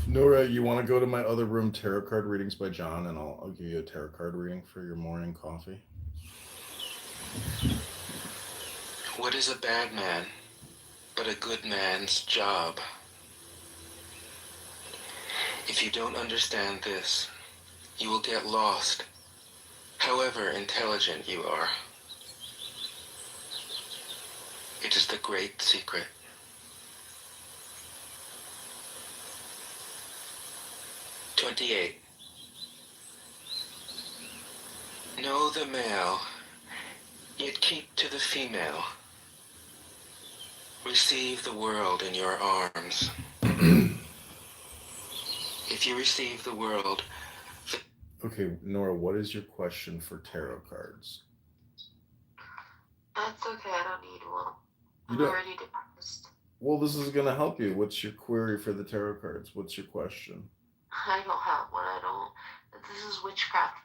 Nora, you want to go to my other room, tarot card readings by John, and I'll give you a tarot card reading for your morning coffee. What is a bad man but a good man's job? If you don't understand this, you will get lost, however intelligent you are. It is the great secret. 28. Know the male, yet keep to the female. Receive the world in your arms. If you receive the world... Okay, Nora, what is your question for tarot cards? That's okay, I don't need one. You I'm don't. already depressed. Well, this is going to help you. What's your query for the tarot cards? What's your question? I don't have one, I don't. This is witchcraft,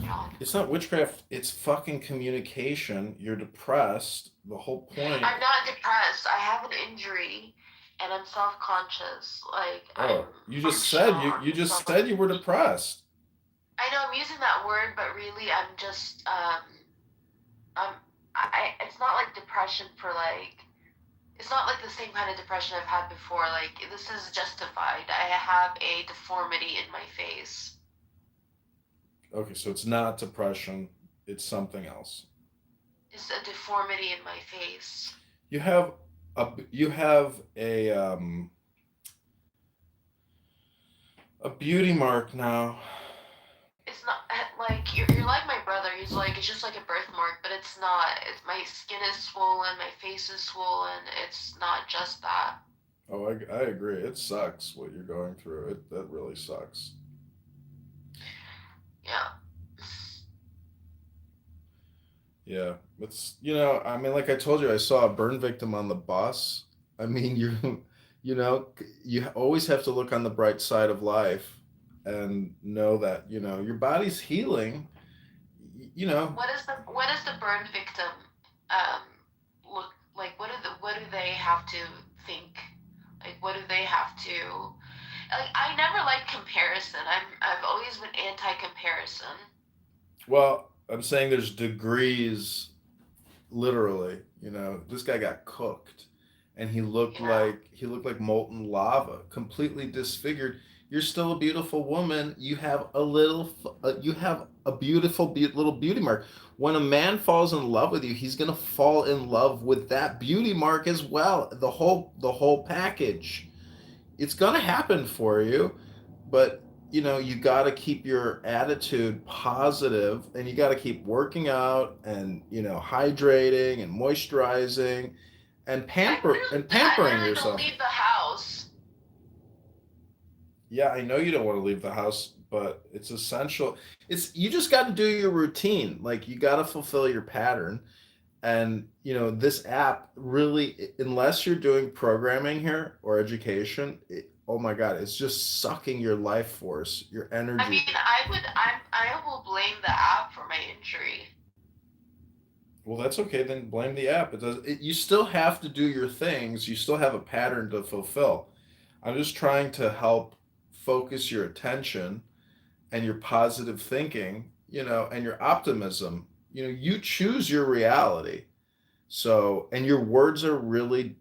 John. It's not witchcraft. It's fucking communication. You're depressed. The whole point. I'm not depressed. I have an injury, and I'm self-conscious. Like, Oh, you just said you just said you were depressed. I know I'm using that word, but really I'm just it's not like depression for like, it's not like the same kind of depression I've had before. Like, this is justified. I have a deformity in my face. Okay, so it's not depression. It's something else. It's a deformity in my face. You have a A beauty mark now. It's not like you're like my brother. He's like, it's just like a birthmark, but it's not. It's my skin is swollen, my face is swollen. It's not just that. Oh, I agree. It sucks what you're going through. That really sucks. Yeah. Yeah, it's I mean, like I told you, I saw a burn victim on the bus. I mean, you always have to look on the bright side of life, and know that your body's healing. You know, What is the burn victim um look like? What do they have to think? Like what do they have to like? I never like comparison. I've always been anti comparison. well, I'm saying there's degrees. Literally, this guy got cooked, and Yeah. he looked like molten lava, completely disfigured. You're still a beautiful woman. You have a beautiful little beauty mark. When a man falls in love with you, he's gonna fall in love with that beauty mark as well. The whole package. It's gonna happen for you, but you got to keep your attitude positive, and you got to keep working out, and hydrating and moisturizing, and I pampering literally don't yourself. leave the house. Yeah, I know you don't want to leave the house, but it's essential. You just got to do your routine. Like, you got to fulfill your pattern. And this app really, unless you're doing programming here or education, oh my god, it's just sucking your life force, your I energy. mean, I will blame the app for my injury. Well, that's okay. Then blame the app. You still have to do your things. You still have a pattern to fulfill. I'm just trying to help focus your attention and your positive thinking, and your optimism. You choose your reality. So, and your words are really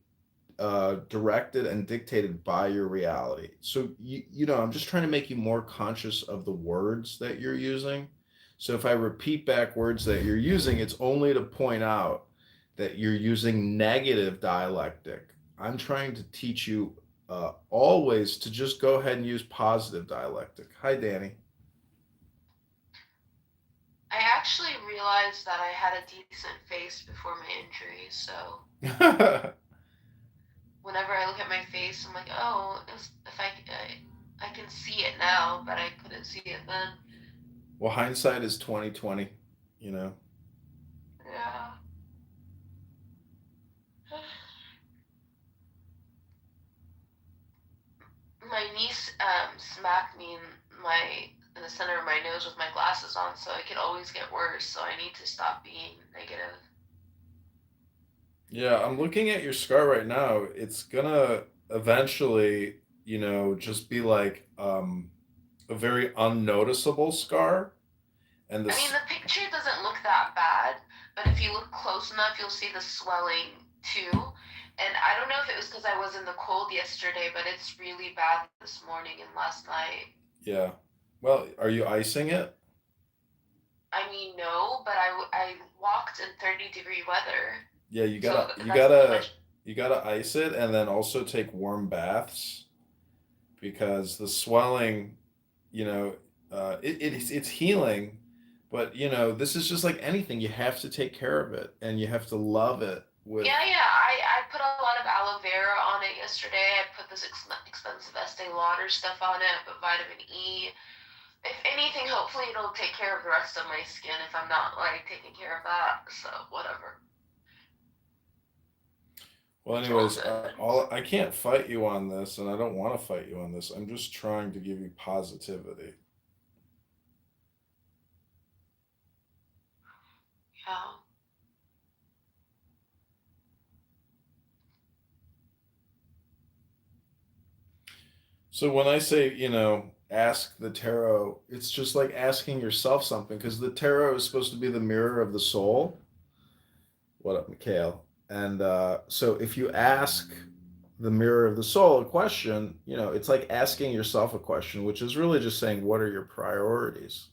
directed and dictated by your reality. So, I'm just trying to make you more conscious of the words that you're using. So, if I repeat back words that you're using, it's only to point out that you're using negative dialectic. I'm trying to teach you always to just go ahead and use positive dialectic. Hi, Danny. I actually realized that I had a decent face before my injury, so whenever I look at my face, I'm like, oh, if I can see it now, but I couldn't see it then. Well, hindsight is 2020. You know. Yeah. My niece smacked me in the center of my nose with my glasses on, so it could always get worse. So I need to stop being negative. Yeah, I'm looking at your scar right now. It's gonna eventually, just be like a very unnoticeable scar. And I mean, this, the picture doesn't look that bad, but if you look close enough, you'll see the swelling too. And I don't know if it was because I was in the cold yesterday, but it's really bad this morning and last night. yeah. Well, are you icing it? I mean, no, but I walked in 30-degree weather. Yeah, So that's pretty much. you gotta ice it, and then also take warm baths, because the swelling, you know, it's healing, but this is just like anything. You have to take care of it, and you have to love it with. Yeah, yeah. I put a lot of aloe vera on it yesterday. I put this expensive Estee Lauder stuff on it. I put vitamin E. If anything, hopefully it'll take care of the rest of my skin if I'm not like taking care of that. So whatever. Well, anyways, I can't fight you on this, and I don't want to fight you on this. I'm just trying to give you positivity. Yeah. So when I say, ask the tarot, it's just like asking yourself something, because the tarot is supposed to be the mirror of the soul. What up, Mikhail? And so if you ask the mirror of the soul a question, it's like asking yourself a question, which is really just saying, what are your priorities?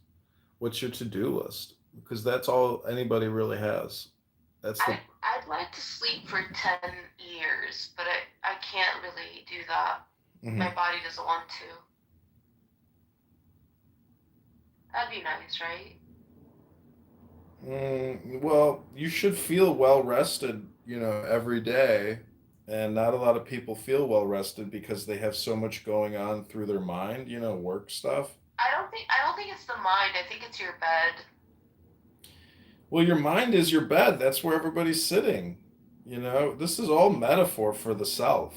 What's your to-do list? Because that's all anybody really has. That's the I'd like to sleep for 10 years, but I can't really do that. My Mhm. body doesn't want to. That'd be nice, right? Well, you should feel well rested, every day. And not a lot of people feel well rested because they have so much going on through their mind, work stuff. I don't think it's the mind. I think it's your bed. Well, your mind is your bed. That's where everybody's sitting. This is all metaphor for the self.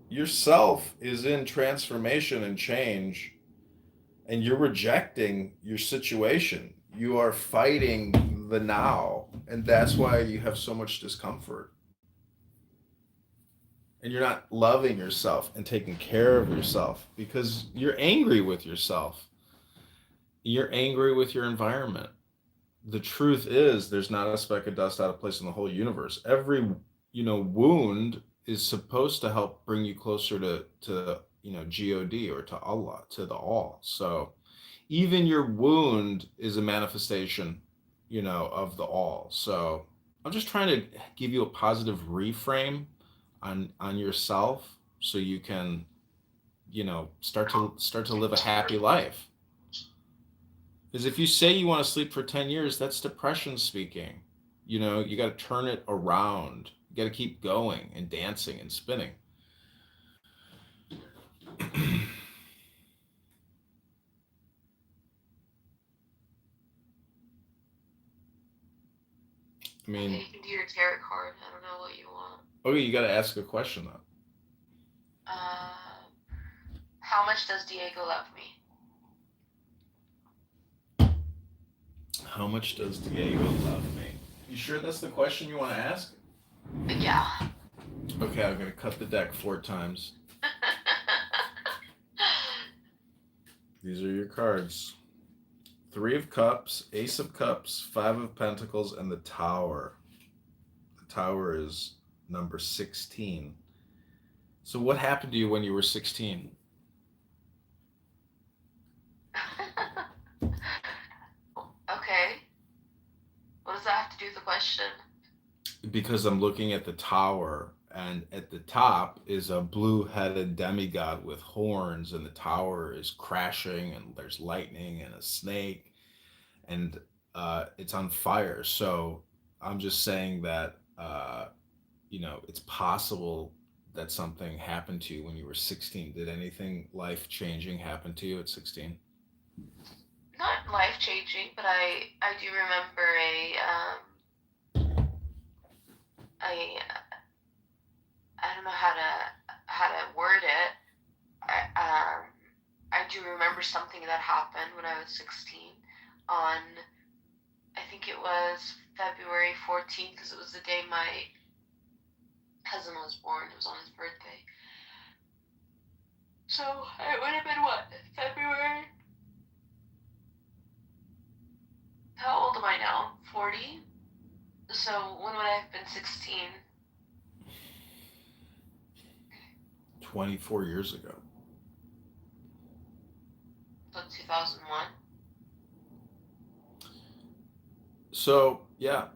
Your self is in transformation and change, and you're rejecting your situation. You are fighting the now, and that's why you have so much discomfort. And you're not loving yourself and taking care of yourself because you're angry with yourself. You're angry with your environment. The truth is there's not a speck of dust out of place in the whole universe. Every, wound is supposed to help bring you closer to God, or to Allah, to the all. So even your wound is a manifestation, of the all. So I'm just trying to give you a positive reframe on yourself so you can, start to live a happy life. Because if you say you want to sleep for 10 years, that's depression speaking. You got to turn it around. You got to keep going and dancing and spinning. I mean, Okay, you can do your tarot card. I don't know what you want. Okay, you got to ask a question though. How much does Diego love me? How much does Diego love me? You sure that's the question you want to ask? Yeah. Okay, I'm going to cut the deck 4 times. These are your cards. 3 of Cups, Ace of Cups, 5 of Pentacles, and the Tower. The Tower is number 16. So what happened to you when you were 16? Okay. What does that have to do with the question? Because I'm looking at the Tower, and at the top is a blue-headed demigod with horns, and the tower is crashing, and there's lightning and a snake, and it's on fire. So I'm just saying that it's possible that something happened to you when you were 16. Did anything life-changing happen to you at 16? Not life changing, but I do remember I don't know how to word it. I do remember something that happened when I was 16 on, I think it was February 14th, because it was the day my cousin was born. It was on his birthday. So it would have been what? February? How old am I now? 40? So when would I have been 16? 24 years ago. So 2001? So, yeah.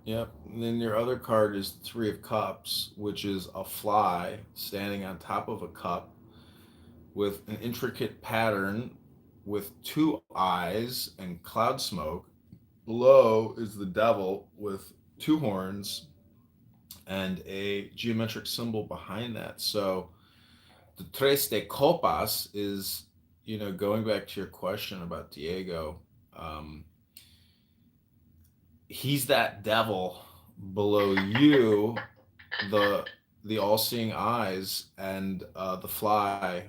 Yep. And then your other card is 3 of Cups, which is a fly standing on top of a cup with an intricate pattern with 2 eyes and cloud smoke. Below is the devil with 2 horns and a geometric symbol behind that. So the Tres de Copas is, going back to your question about Diego, he's that devil below you, the all-seeing eyes, and the fly,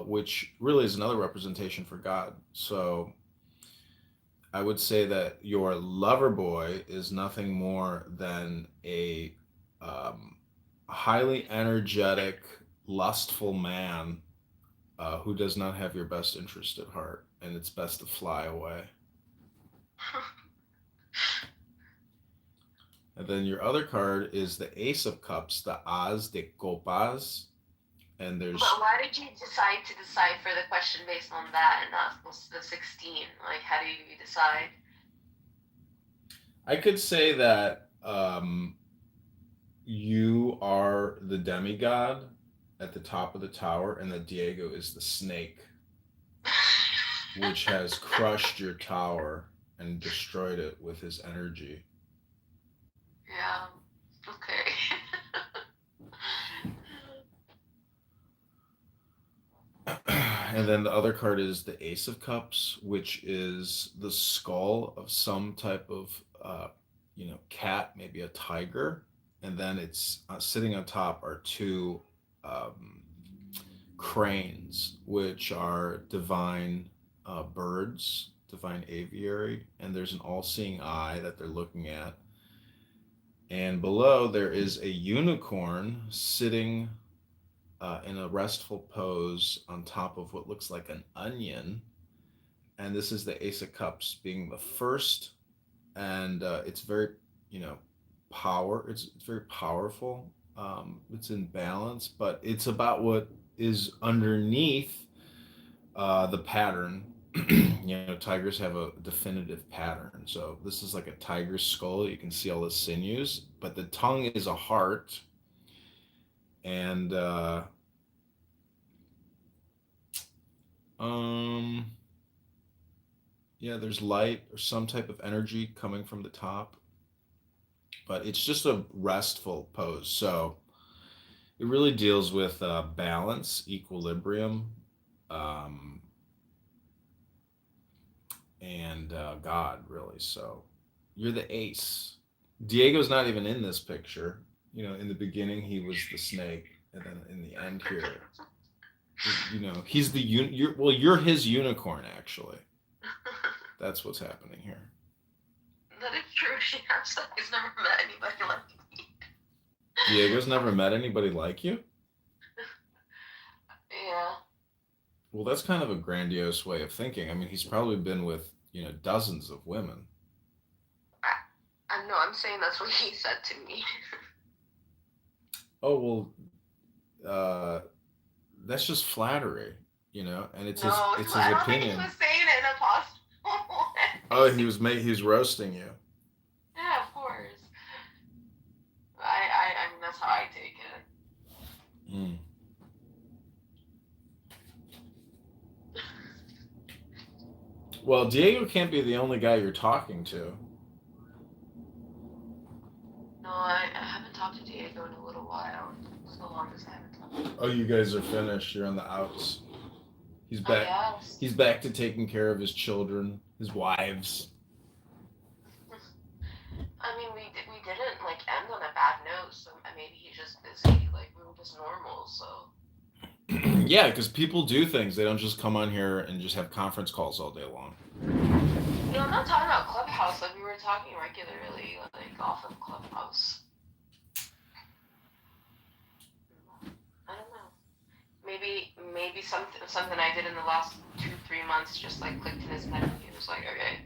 which really is another representation for God. So I would say that your lover boy is nothing more than a highly energetic, lustful man who does not have your best interest at heart, and it's best to fly away. And then your other card is the Ace of Cups, the As de Copas, and there's. But why did you decide to decipher the question based on that and not the 16? Like, how do you decide? I could say that you are the demigod, at the top of the tower, and that Diego is the snake, which has crushed your tower and destroyed it with his energy. Yeah. Okay. And then the other card is the Ace of Cups, which is the skull of some type of, cat, maybe a tiger. And then it's sitting on top are two cranes, which are divine birds, divine aviary. And there's an all seeing eye that they're looking at. And below there is a unicorn sitting in a restful pose on top of what looks like an onion. And this is the Ace of Cups being the first. And it's very, it's very powerful. It's in balance, but it's about what is underneath the pattern. Tigers have a definitive pattern. So this is like a tiger's skull. You can see all the sinews, but the tongue is a heart. And there's light or some type of energy coming from the top, but it's just a restful pose. So it really deals with balance, equilibrium, and God, really. So you're the ace. Diego's not even in this picture. In the beginning he was the snake, and then in the end here, he's the you're his unicorn, actually. That's what's happening here. That is true. He's never met anybody like me. Diego's never met anybody like you? Yeah. Well, that's kind of a grandiose way of thinking. I mean, he's probably been with, dozens of women. I know, I'm saying that's what he said to me. Oh, well, that's just flattery, and it's his I opinion. don't think he was saying it in a possible way. Oh, he was roasting you. Yeah, of course. I mean, that's how I take it. Mm. Well, Diego can't be the only guy you're talking to. No, I haven't talked to Diego in a little while. It's the longest I haven't talked to him. Oh, you guys are finished. You're on the outs. He's back. Yes. He's back to taking care of his children, his wives. I mean, we didn't end on a bad note, so maybe he's just busy. We were just normal, so. Yeah, because people do things. They don't just come on here and just have conference calls all day long. No, I'm not talking about Clubhouse. We were talking regularly, off of Clubhouse. I don't know. Maybe something I did in the last 2-3 months just clicked in his head, and he was like, okay,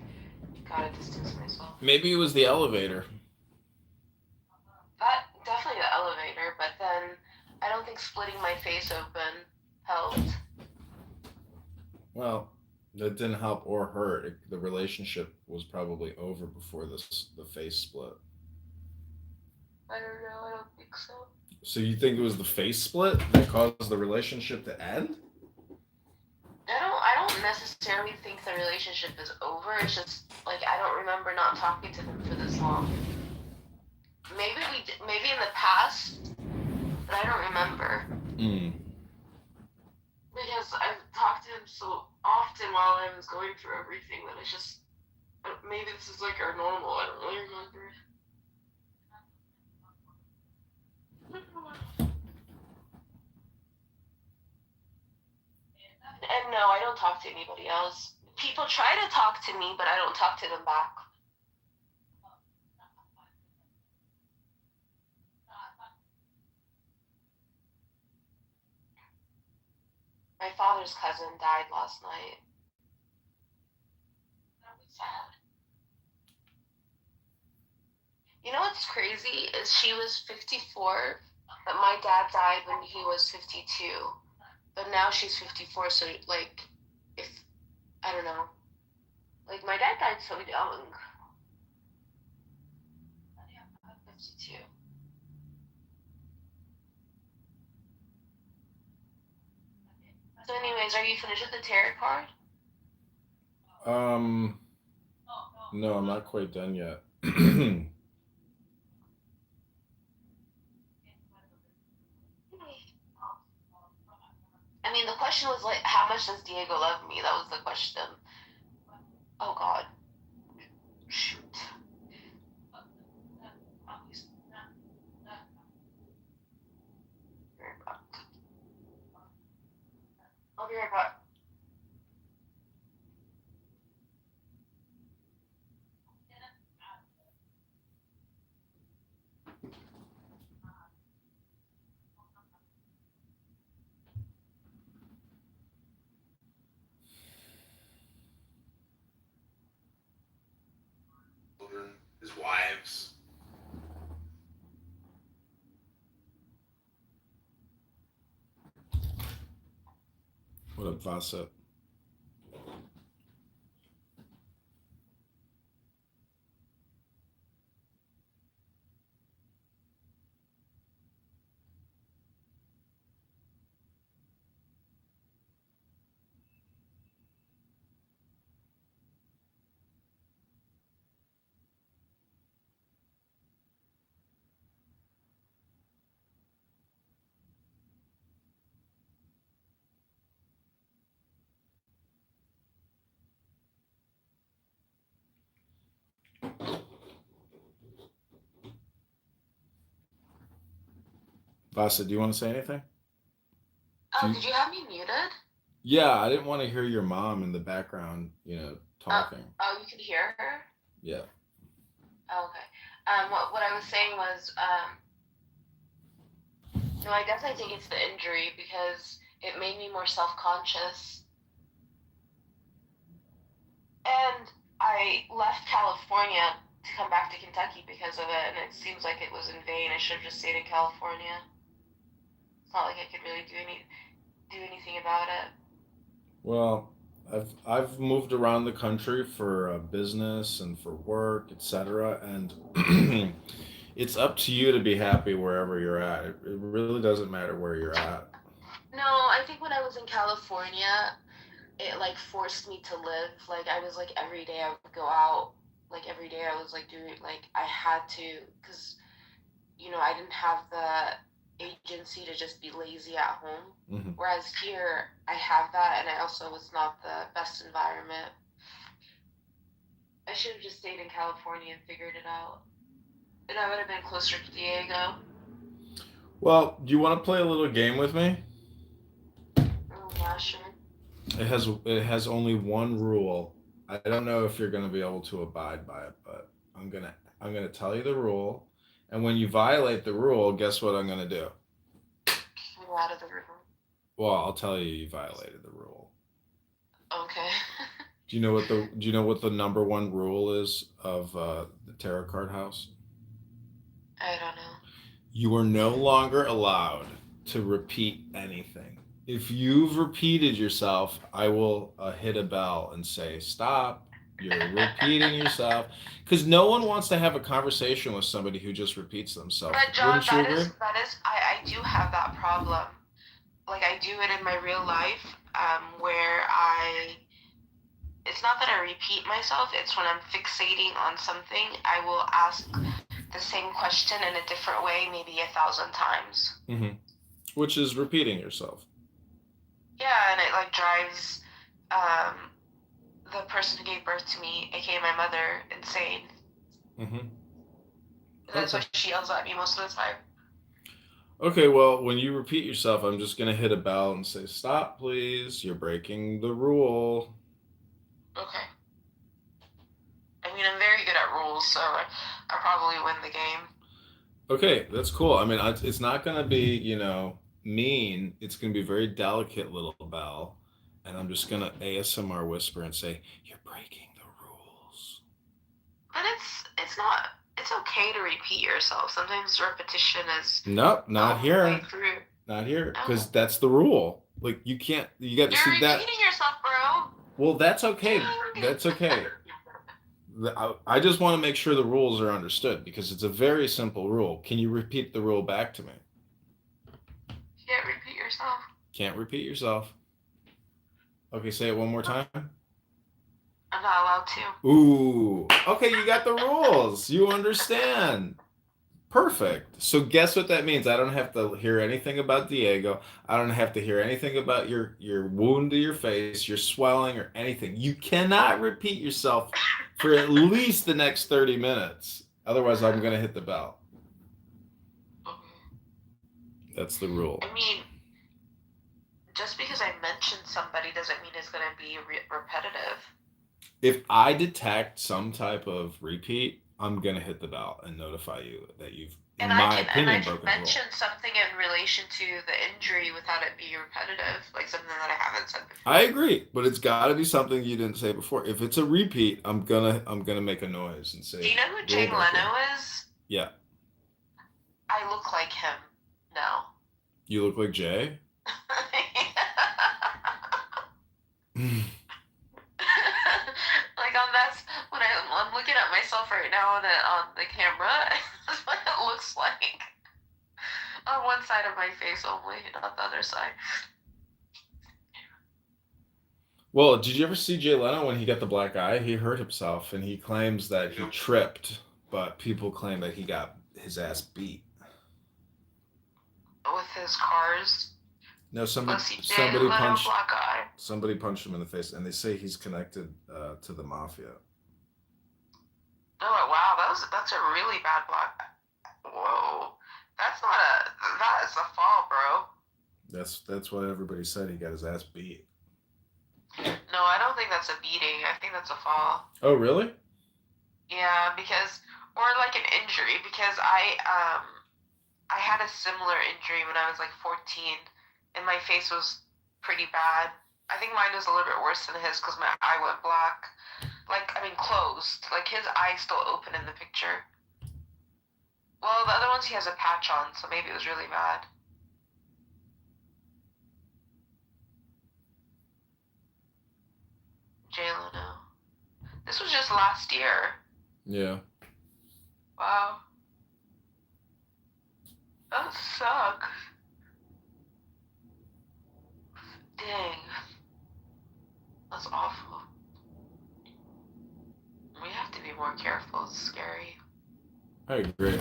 gotta distance myself. Maybe it was the elevator. That definitely the elevator, but then I don't think splitting my face open helped. Well, that didn't help or hurt. The relationship was probably over before the face split. I don't know. I don't think so. So you think it was the face split that caused the relationship to end? I don't necessarily think the relationship is over. It's just I don't remember not talking to them for this long. Maybe in the past, but I don't remember. Because I've talked to him so often while I was going through everything that it's just maybe this is our normal. I don't really remember. And no, I don't talk to anybody else. People try to talk to me, but I don't talk to them back. My father's cousin died last night. That was sad. You know what's crazy is she was 54, but my dad died when he was 52. But now she's 54, so if I don't know, my dad died so young. 52. So, anyways, are you finished with the tarot card? No, I'm not quite done yet. I mean, the question was like, how much does Diego love me? That was the question. Oh God. Shoot. I'll be right back. Children, his wives. What up, Vasa? Vasa, do you want to say anything? Oh, did you have me muted? Yeah, I didn't want to hear your mom in the background, talking. Oh, you could hear her? Yeah. Oh, okay. What I was saying was, no, I definitely think it's the injury because it made me more self-conscious. And I left California to come back to Kentucky because of it, and it seems like it was in vain. I should have just stayed in California. It's not like I could really do anything about it. Well, I've moved around the country for business and for work, etc. And it's up to you to be happy wherever you're at. It really doesn't matter where you're at. No, I think when I was in California, it like forced me to live. Like I was like every day I would go out. Like every day I was like doing like I had to because I didn't have the agency to just be lazy at home. Mm-hmm. Whereas here I have that, and I also was not the best environment. I should have just stayed in California and figured it out. And I would have been closer to Diego. Well, do you want to play a little game with me? Oh, yeah, sure. It has only one rule. I don't know if you're going to be able to abide by it, but I'm gonna tell you the rule, and when you violate the rule, guess what I'm gonna do? Go out of the room. Well, I'll tell you violated the rule. Okay. Do you know what the number one rule is of the tarot card house? I don't know. You are no longer allowed to repeat anything. If you've repeated yourself, I will hit a bell and say, stop, you're repeating yourself. Because no one wants to have a conversation with somebody who just repeats themselves. But John, Wouldn't you agree? I do have that problem. Like I do it in my real life, where it's not that I repeat myself, it's when I'm fixating on something, I will ask the same question in a different way, maybe 1,000 times. Mm-hmm. Which is repeating yourself. Yeah, and it like drives the person who gave birth to me, aka my mother, insane. Mm-hmm. That's why she yells at me most of the time. Okay, well, when you repeat yourself, I'm just going to hit a bell and say, stop, please. You're breaking the rule. Okay. I mean, I'm very good at rules, so I probably win the game. Okay, that's cool. I mean, it's not going to be, mean. It's going to be a very delicate little bell. And I'm just going to ASMR whisper and say, you're breaking the rules. But it's okay to repeat yourself. Sometimes repetition is... Nope, not here. Not here, because that's the rule. Like, you got to see that. You're repeating yourself, bro. Well, that's okay. That's okay. I just want to make sure the rules are understood because it's a very simple rule. Can you repeat the rule back to me? You can't repeat yourself. Can't repeat yourself. Okay, say it one more time. I'm not allowed to. Ooh. Okay, you got the rules. You understand. Perfect. So guess what that means? I don't have to hear anything about Diego. I don't have to hear anything about your wound to your face, your swelling, or anything. You cannot repeat yourself for at least the next 30 minutes. Otherwise, I'm going to hit the bell. That's the rule. I mean, just because I mentioned somebody doesn't mean it's going to be repetitive. If I detect some type of repeat, I'm going to hit the bell and notify you that you've, in my opinion, broken the rule. Mention something in relation to the injury without it being repetitive, like something that I haven't said before. I agree, but it's got to be something you didn't say before. If it's a repeat, I'm gonna make a noise and say. Do you know who Jay Leno is? Yeah. I look like him now. You look like Jay? Like on that, when I'm looking at myself right now on the camera, that's what it looks like. On one side of my face only, not the other side. Well, did you ever see Jay Leno when he got the black eye? He hurt himself, and he claims that he tripped, but people claim that he got his ass beat. With his cars? No, somebody punched him in the face, and they say he's connected to the mafia. Oh wow, that's a really bad block. Whoa, that is a fall, bro. That's what everybody said. He got his ass beat. No, I don't think that's a beating. I think that's a fall. Oh really? Yeah, or like an injury, because I had a similar injury when I was like 14, and my face was pretty bad. I think mine was a little bit worse than his because my eye went black. Closed. Like his eye's still open in the picture. Well, the other ones he has a patch on, so maybe it was really bad. Jay Leno. This was just last year. Yeah. Wow. That sucks. Dang. That's awful. We have to be more careful. It's scary. I agree.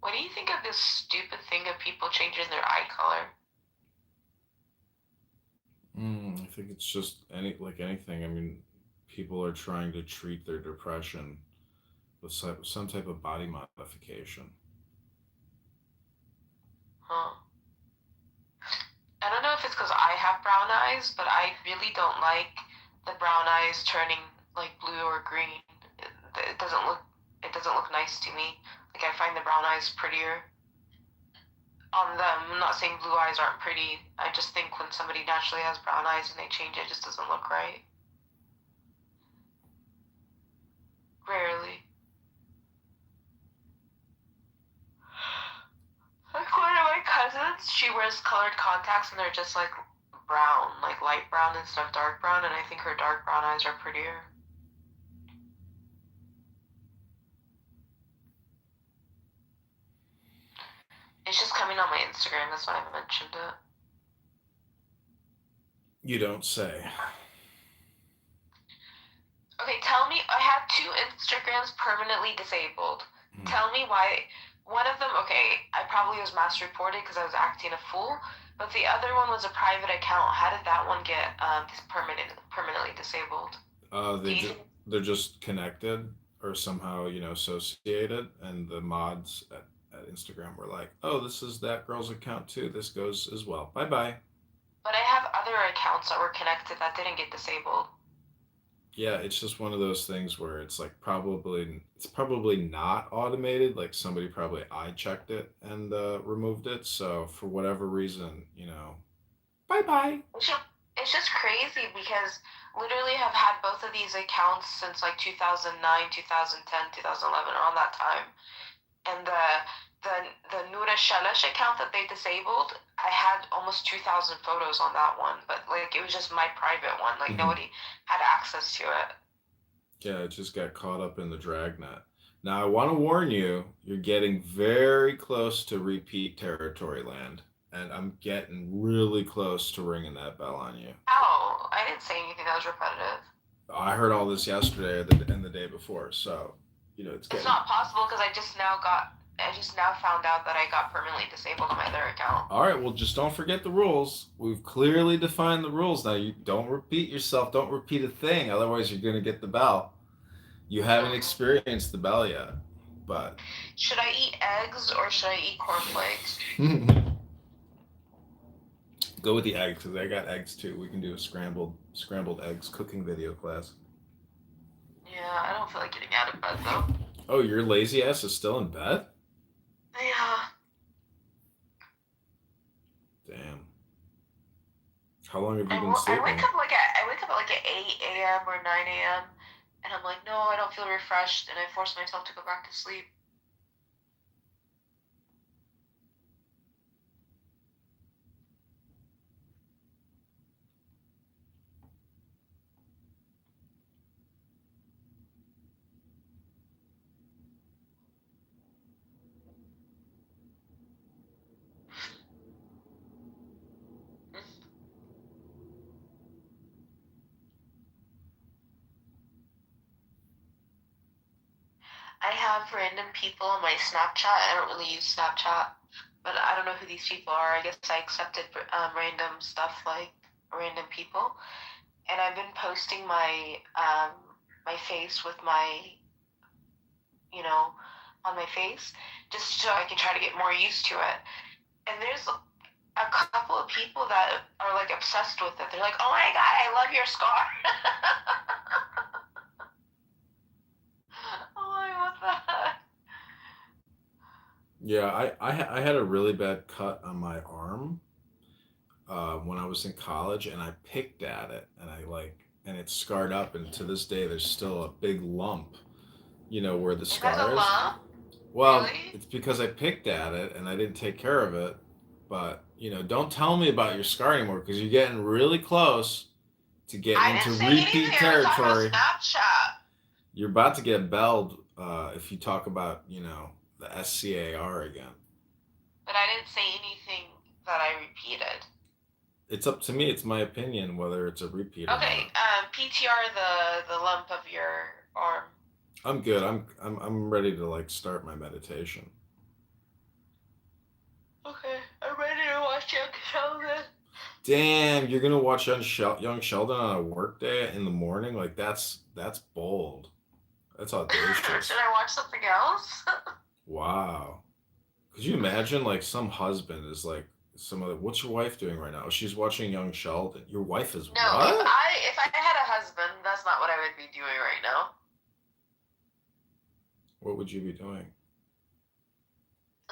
What do you think of this stupid thing of people changing their eye color? I think it's just anything. I mean, people are trying to treat their depression with some type of body modification. Huh. I don't know if it's because I have brown eyes, but I really don't like the brown eyes turning like blue or green. It doesn't look nice to me. Like I find the brown eyes prettier on them. I'm not saying blue eyes aren't pretty. I just think when somebody naturally has brown eyes and they change it, just doesn't look right. Rarely. Like one of my cousins, she wears colored contacts and they're just like brown, like light brown instead of dark brown, and I think her dark brown eyes are prettier. It's just coming on my Instagram, that's why I mentioned it. You don't say. Okay, tell me, I have 2 Instagrams permanently disabled. Tell me why. One of them, okay, I probably was mass reported because I was acting a fool, but the other one was a private account. How did that one get permanently disabled? They're just connected or somehow associated, and the mods at Instagram were like, oh, this is that girl's account too, this goes as well, bye. But I have other accounts that were connected that didn't get disabled. Yeah, it's just one of those things where it's like it's probably not automated, like somebody probably eye checked it and removed it, so for whatever reason, bye. It's just crazy because literally have had both of these accounts since like 2009, 2010, 2011, around that time. And the Nura Shalash account that they disabled, I had almost 2,000 photos on that one, but like it was just my private one. Like nobody had access to it. Yeah, it just got caught up in the dragnet. Now I want to warn you, you're getting very close to repeat territory land, and I'm getting really close to ringing that bell on you. How? I didn't say anything that was repetitive. I heard all this yesterday and the day before, so it's getting. It's not possible because I just now found out that I got permanently disabled on my other account. All right, well, just don't forget the rules. We've clearly defined the rules. Now, you don't repeat yourself. Don't repeat a thing. Otherwise, you're going to get the bell. You haven't experienced the bell yet, but. Should I eat eggs or should I eat cornflakes? Go with the eggs, because I got eggs too. We can do a scrambled eggs cooking video class. Yeah, I don't feel like getting out of bed though. Oh, your lazy ass is still in bed? Yeah. Damn. How long have you been sleeping? I wake up at 8 a.m. or 9 a.m. and I'm like, no, I don't feel refreshed, and I force myself to go back to sleep. I have random people on my Snapchat. I don't really use Snapchat, but I don't know who these people are. I guess I accepted random stuff like random people, and I've been posting my my face with my, on my face, just so I can try to get more used to it. And there's a couple of people that are like obsessed with it. They're like, "Oh my god, I love your scar." What the heck? Yeah, I had a really bad cut on my arm when I was in college, and I picked at it, and it scarred up, and to this day there's still a big lump, where the scar is. Well, really? It's because I picked at it and I didn't take care of it. But don't tell me about your scar anymore, because you're getting really close to getting into repeat territory. You're about to get belled if you talk about, the SCAR again. But I didn't say anything that I repeated. It's up to me. It's my opinion whether it's a repeat or okay, not. PTR the lump of your arm. I'm good. I'm ready to start my meditation. Okay, I'm ready to watch Young Sheldon. Damn, you're gonna watch Young Sheldon on a work day in the morning? That's bold. That's audacious. Should I watch something else? Wow. Could you imagine some husband is what's your wife doing right now? She's watching Young Sheldon. Your wife is no, what? If I had a husband, that's not what I would be doing right now. What would you be doing?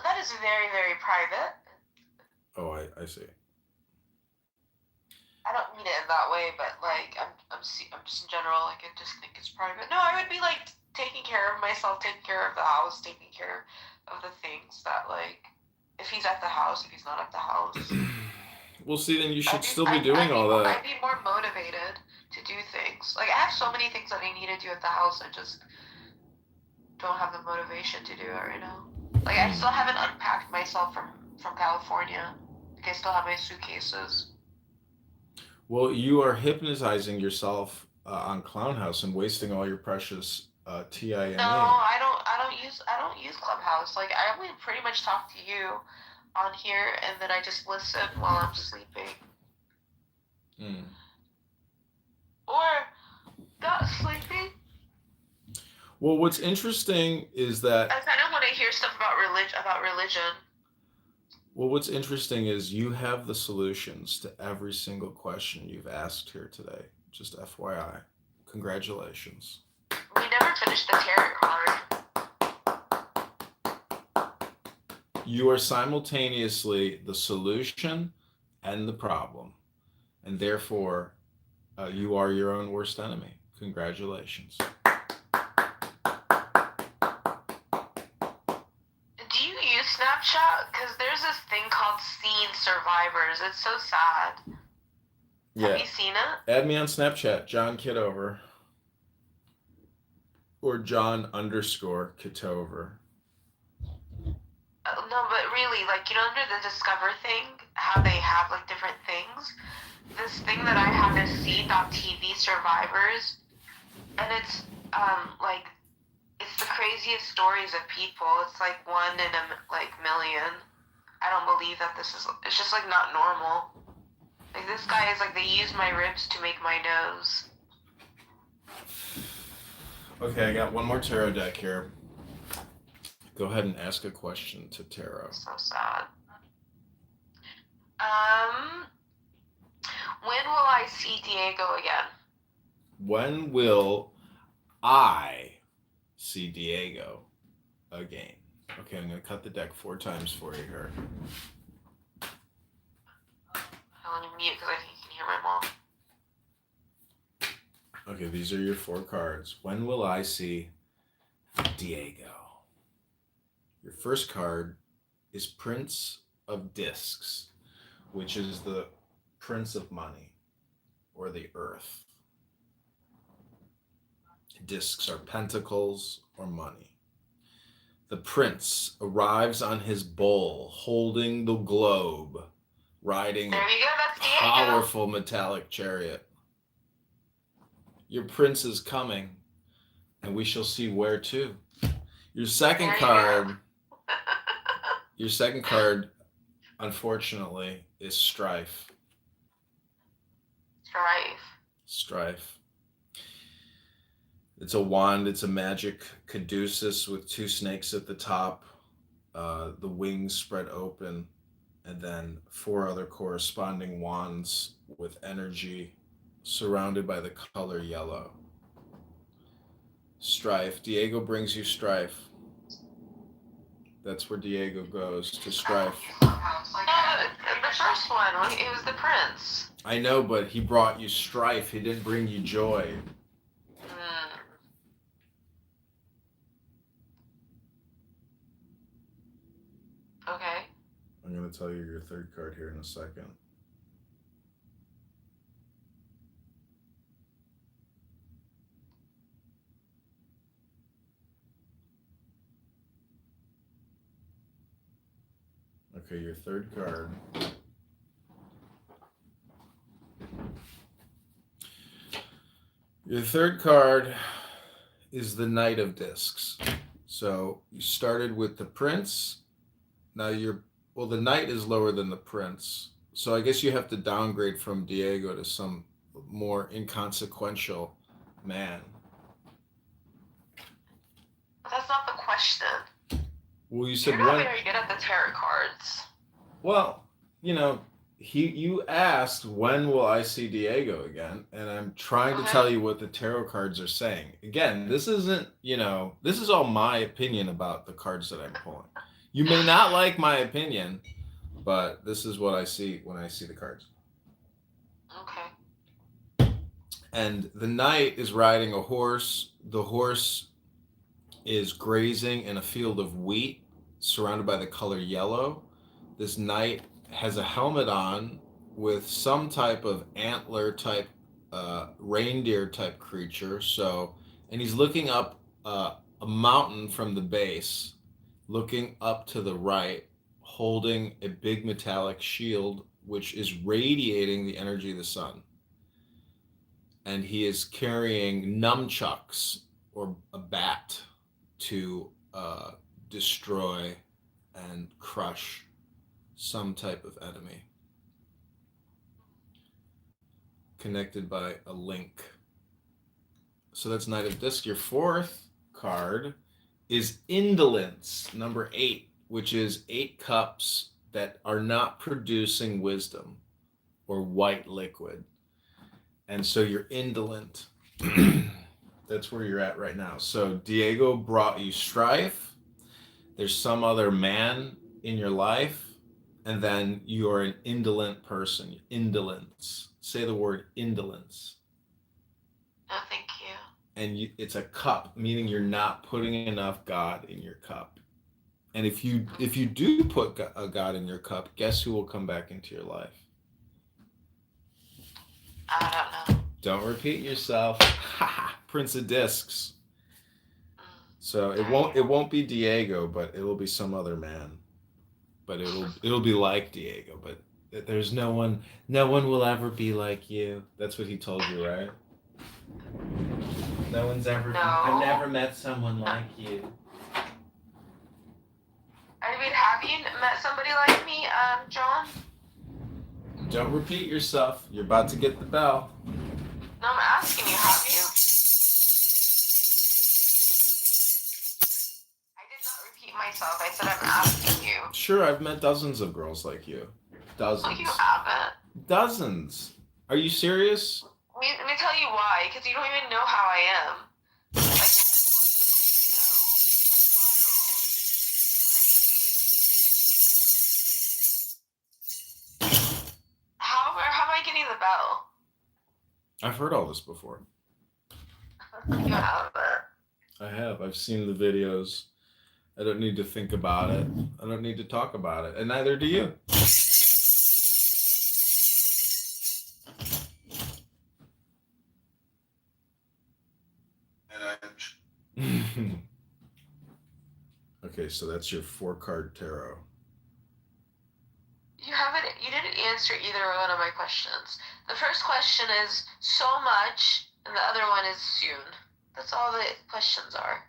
That is very, very private. Oh, I see. I don't mean it in that way, but I'm just in general, I just think it's private. No, I would be taking care of myself, taking care of the house, taking care of the things that if he's at the house, if he's not at the house. Well, see, then you should still be doing all that. I'd be more motivated to do things. I have so many things that I need to do at the house. I just don't have the motivation to do it right now. I still haven't unpacked myself from California. I still have my suitcases. Well, you are hypnotizing yourself on Clown House and wasting all your precious TIME. No, I don't use Clubhouse. I only pretty much talk to you on here, and then I just listen while I'm sleeping. Or not sleeping. Well, what's interesting is that I kind of want to hear stuff about religion. Well, what's interesting is you have the solutions to every single question you've asked here today. Just FYI. Congratulations. We never finished the tarot card. You are simultaneously the solution and the problem. And therefore, You are your own worst enemy. Congratulations. Do you use Snapchat? Because there's this thing called Scene Survivors. It's so sad. Yeah. Have you seen it? Add me on Snapchat, John Kitover. Or John_Kitover. No, but really, like, you know, under the Discover thing, how they have, like, different things? This thing that I have is C.TV Survivors, and it's, like, it's the craziest stories of people. It's, like, 1 in a, like, million. I don't believe that this is, it's just, like, not normal. Like, this guy is, like, they use my ribs to make my nose. Okay, I got one more tarot deck here. Go ahead and ask a question to tarot. So sad. When will I see Diego again? When will I see Diego again? Okay, I'm going to cut the deck 4 times for you here. I want to mute because I think you can hear my mom. Okay, these are your 4 cards. When will I see Diego? Your first card is Prince of Discs, which is the Prince of Money, or the Earth. Discs are pentacles or money. The prince arrives on his bull, holding the globe, riding a powerful metallic chariot. Your prince is coming, and we shall see where to. Your second card, unfortunately, is Strife. Strife. It's a wand. It's a magic caduceus with 2 snakes at the top, the wings spread open, and then 4 other corresponding wands with energy surrounded by the color yellow. Strife. Diego brings you strife. That's where Diego goes, to Strife. The first one, it was the prince. I know, but he brought you strife. He didn't bring you joy. Okay. I'm going to tell you your 3rd card here in a second. Okay, your 3rd card. Your 3rd card is the Knight of Discs. So you started with the Prince. Now the Knight is lower than the Prince. So I guess you have to downgrade from Diego to some more inconsequential man. That's not the question. Well, you said You're not very good at the tarot cards. Well, you know, you asked when will I see Diego again, and I'm trying to tell you what the tarot cards are saying. Again, this isn't, this is all my opinion about the cards that I'm pulling. You may not like my opinion, but this is what I see when I see the cards. Okay. And the knight is riding a horse. The horse is grazing in a field of wheat surrounded by the color yellow. This knight has a helmet on with some type of antler type, reindeer type creature. And he's looking up a mountain from the base, looking up to the right, holding a big metallic shield, which is radiating the energy of the sun. And he is carrying nunchucks, or a bat, to destroy and crush some type of enemy, connected by a link. So that's Knight of Discs. Your 4th card is Indolence, number 8, which is 8 cups that are not producing wisdom or white liquid. And so you're indolent. That's where you're at right now. So Diego brought you strife. There's some other man in your life. And then you're an indolent person. Indolence. Say the word indolence. No, thank you. And it's a cup, meaning you're not putting enough God in your cup. And if you do put a God in your cup, guess who will come back into your life? I don't know. Don't repeat yourself. Prince of Discs. So it won't be Diego, but it will be some other man. But it'll be like Diego, but there's no one will ever be like you. That's what he told you, right? No one's ever. No. I've never met someone like you. I mean, have you met somebody like me, John? Don't repeat yourself. You're about to get the bell. No, I'm asking you, have you? I did not repeat myself. I said I'm asking you. Sure, I've met dozens of girls like you. Dozens. No, you haven't. Dozens. Are you serious? Let me tell you why, because you don't even know how I am. Like, who do you know that's viral? Crazy. How am I getting the bell? I've heard all this before. You haven't. I have. I've seen the videos. I don't need to think about it. I don't need to talk about it. And neither do you. Okay, so that's your 4-card tarot. You didn't answer either one of my questions. The first question is so much, and the other one is soon. That's all the questions are.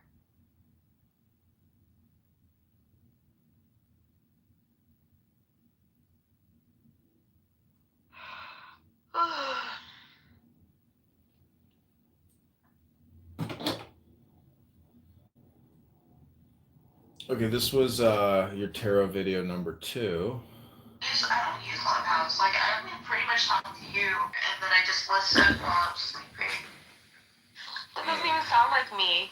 Okay, this was your tarot video number 2. I don't use Clubhouse. Like, I pretty much talk to you, and then I just listen while I'm sleeping. That doesn't even sound like me.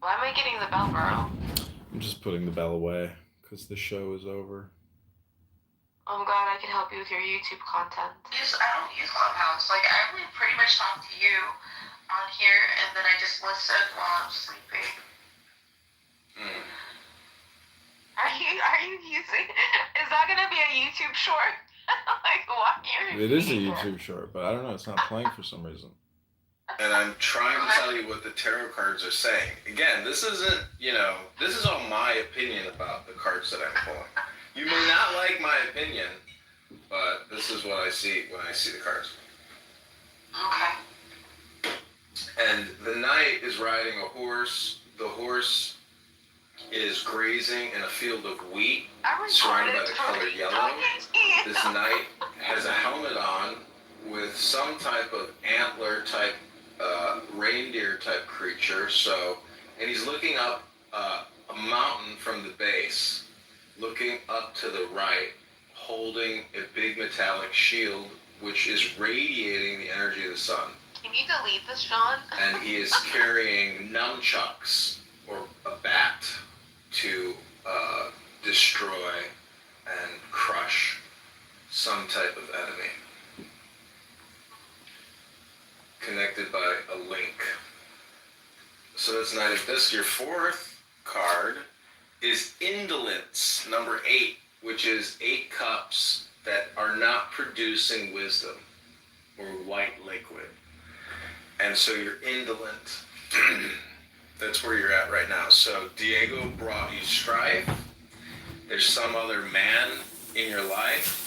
Why am I getting the bell, bro? I'm just putting the bell away because the show is over. I'm glad I can help you with your YouTube content. I don't use Clubhouse. Like, I pretty much talk to you on here, and then I just listen while I'm sleeping. Are you using? Is that gonna be a YouTube short? Like, why are you? It is a YouTube short, but I don't know. It's not playing for some reason. And I'm trying to tell you what the tarot cards are saying. Again, this isn't, this is all my opinion about the cards that I'm pulling. You may not like my opinion, but this is what I see when I see the cards. Okay. And the knight is riding a horse. The horse is grazing in a field of wheat, surrounded by the color yellow. This knight has a helmet on with some type of antler type, reindeer type creature. And he's looking up a mountain from the base, looking up to the right, holding a big metallic shield, which is radiating the energy of the sun. Can you delete this, Sean? And he is carrying nunchucks, or a bat, to destroy and crush some type of enemy. Connected by a link. So that's Knight of Discs. Your 4th card is Indolence, number 8, which is 8 cups that are not producing wisdom, or white liquid. And so you're indolent. That's where you're at right now. So Diego brought you strife. There's some other man in your life.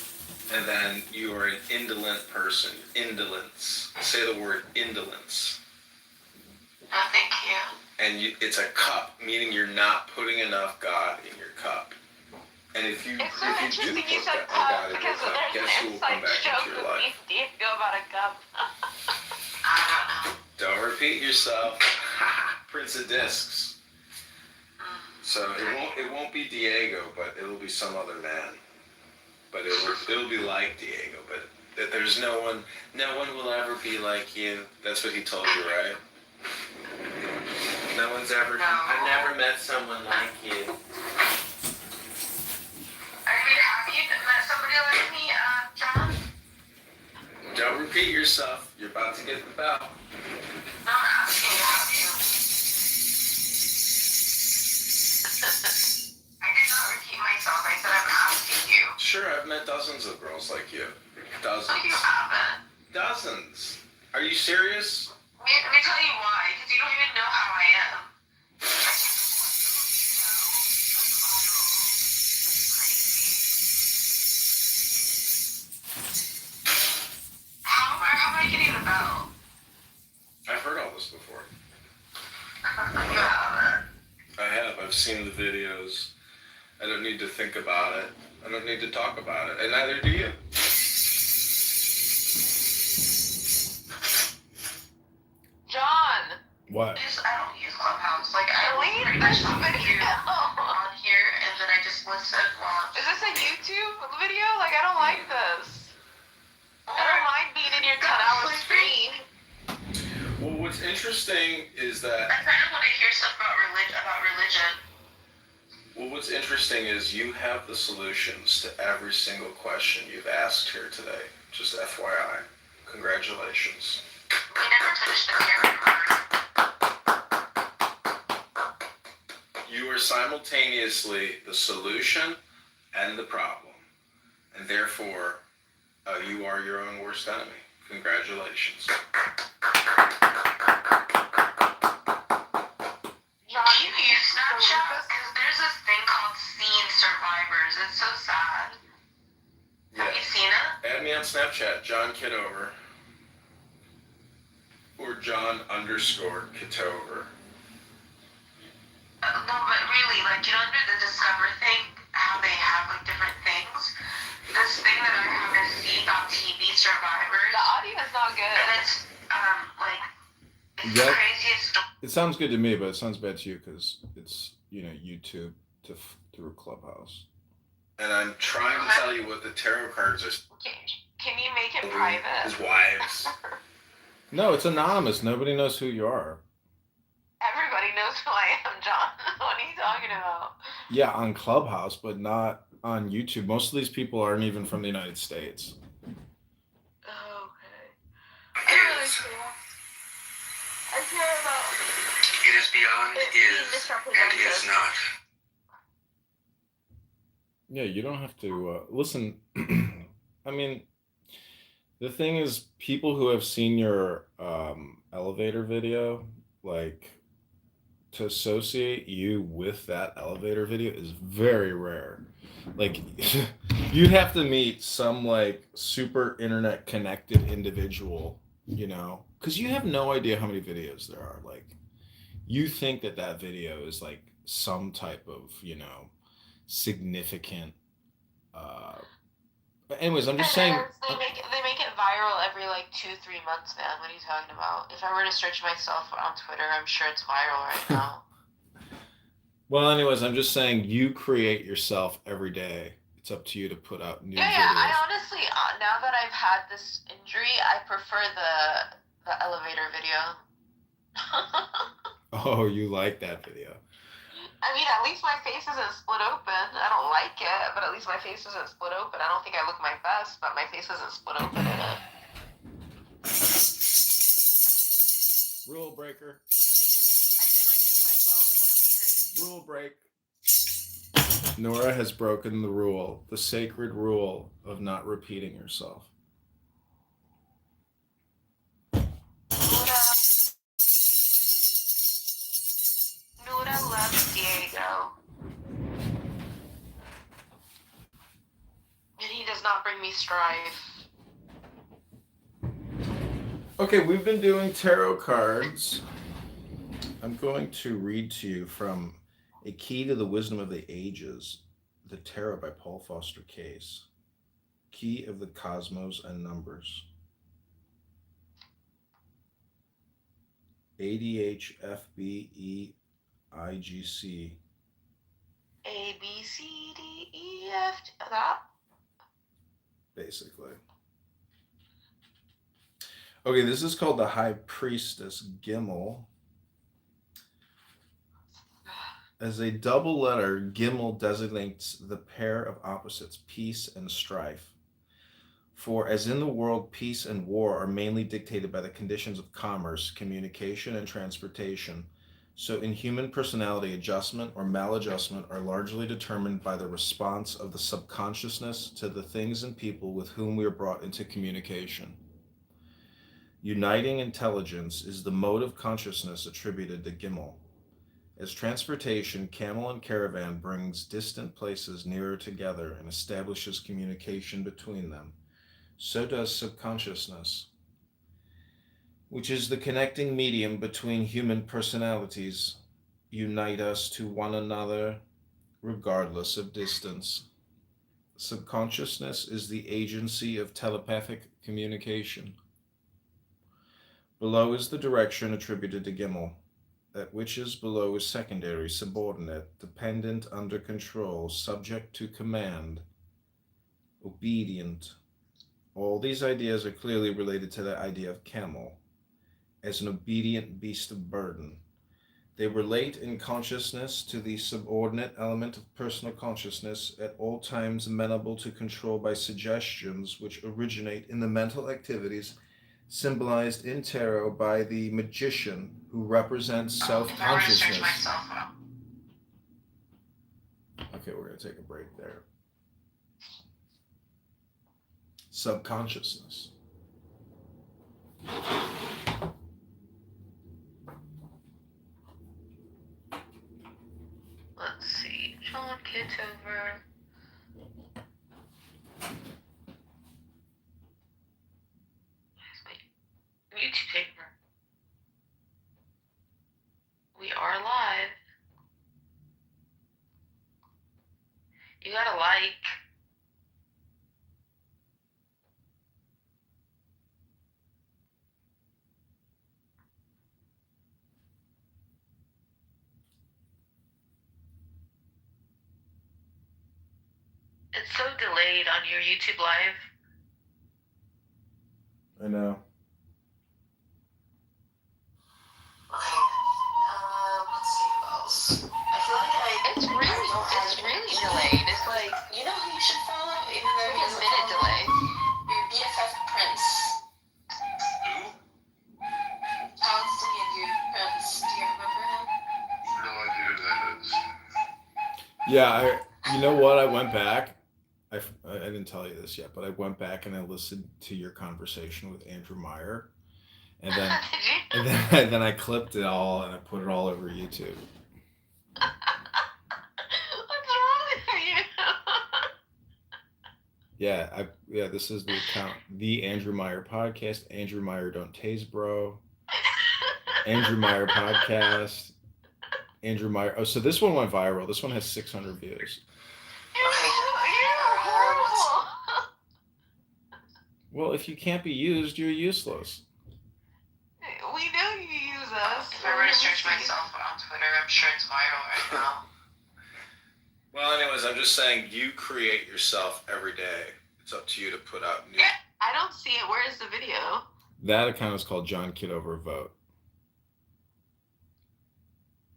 And then you are an indolent person. Indolence. Say the word indolence. No, thank you. And it's a cup, meaning you're not putting enough God in your cup. And if you do put God in your cup, guess who will come back into your life? Diego about a cup. Don't repeat yourself. Prince of Discs. So it won't be Diego, but it'll be some other man. But it'll be like Diego, but that there's no one will ever be like you. That's what he told you, right? No one's one's ever. No. I've never met someone like you. Have you met somebody like me, John? Don't repeat yourself. You're about to get the bell. No, I'm asking, have you? I did not repeat myself. I said I'm asking you. Sure, I've met dozens of girls like you. Dozens. No, you haven't. Dozens. Are you serious? Let me tell you why, because you don't even know how I am. How am I getting the bell? I've heard all this before. You haven't. I have. I've seen the videos. I don't need to think about it. I don't need to talk about it. And neither do you. John. What? I don't use Clubhouse. Like, I listen to you on here, and then I just listen while I'm... Is this a YouTube video? Like, I don't like this. I don't mind being in your 10-hour stream. Well, what's interesting is that... I kind of want to hear stuff about religion. Well, what's interesting is you have the solutions to every single question you've asked here today. Just FYI. Congratulations. We never finished the tarot card. You are simultaneously the solution and the problem. And therefore, you are your own worst enemy. Congratulations. John, do you use Snapchat? Because there's this thing called Scene Survivors. It's so sad. Yeah. Have you seen it? Add me on Snapchat, John Kitover. Or John_Kitover. No, but really, like, you know, under the Discover thing, how they have, like, different things? This thing that I have is Scene.TV Survivors. The audio is not good. And it's, like, it's the craziest story. It sounds good to me, but it sounds bad to you because it's, YouTube through Clubhouse. And I'm trying to tell you what the tarot cards are. Can you make it private? His wives. No, it's anonymous. Nobody knows who you are. Everybody knows who I am, John. What are you talking about? Yeah, on Clubhouse, but not on YouTube. Most of these people aren't even from the United States. Oh, okay. I really care. I care about... It is beyond is and is not. Yeah, you don't have to listen. I mean, the thing is, people who have seen your elevator video, like, to associate you with that elevator video is very rare. Like, you'd have to meet some, like, super internet connected individual, because you have no idea how many videos there are. Like, you think that video is, like, some type of, significant. Anyways, I'm just saying. They make it viral every, like, 2-3 months, man. What are you talking about? If I were to search myself on Twitter, I'm sure it's viral right now. Well, anyways, I'm just saying you create yourself every day. It's up to you to put out new videos. Yeah. I honestly, now that I've had this injury, I prefer the elevator video. Oh, you like that video. I mean, at least my face isn't split open. I don't like it, but at least my face isn't split open. I don't think I look my best, but my face isn't split open in it. Rule breaker. I did repeat myself, but it's true. Rule break. Nora has broken the rule, the sacred rule of not repeating yourself. Nora loves Diego. And he does not bring me strife. Okay, we've been doing tarot cards. I'm going to read to you from A Key to the Wisdom of the Ages, the Tarot by Paul Foster Case. Key of the Cosmos and Numbers. ADHFBEIGC. A, B, C, D, E, F, that? Basically. Okay, this is called the High Priestess Gimel. As a double letter, Gimel designates the pair of opposites, peace and strife. For as in the world, peace and war are mainly dictated by the conditions of commerce, communication, and transportation, so in human personality, adjustment or maladjustment are largely determined by the response of the subconsciousness to the things and people with whom we are brought into communication. Uniting intelligence is the mode of consciousness attributed to Gimel. As transportation, camel and caravan brings distant places nearer together and establishes communication between them, so does subconsciousness, which is the connecting medium between human personalities, unite us to one another regardless of distance. Subconsciousness is the agency of telepathic communication. Below is the direction attributed to Gimel. That which is below is secondary, subordinate, dependent, under control, subject to command, obedient. All these ideas are clearly related to the idea of camel, as an obedient beast of burden. They relate in consciousness to the subordinate element of personal consciousness, at all times amenable to control by suggestions which originate in the mental activities symbolized in tarot by the magician who represents self-consciousness. Okay, we're going to take a break there. Subconsciousness. Let's see. John Kitover. YouTube paper. We are live. You gotta like. It's so delayed on your YouTube live. I know. Let's see what else. I feel like it's really delayed. It's like, you know who you should follow? Even though he has a minute delay. Your BFF Prince. Who? Palestinian dude, Prince. Do you remember him? No idea who that is. Yeah, you know what? I went back. I didn't tell you this yet, but I went back and I listened to your conversation with Andrew Meyer, and then I clipped it all and I put it all over YouTube. What's wrong with you? Yeah, this is the account, the Andrew Meyer podcast. Andrew Meyer don't tase, bro. Andrew Meyer podcast. Andrew Meyer. Oh, so this one went viral. This one has 600 views. Well, if you can't be used, you're useless. We know you use us. If I were to search myself on Twitter, I'm sure it's viral right now. Well, anyways, I'm just saying you create yourself every day. It's up to you to put out new. I don't see it. Where is the video? That account is called John Kitover Vote.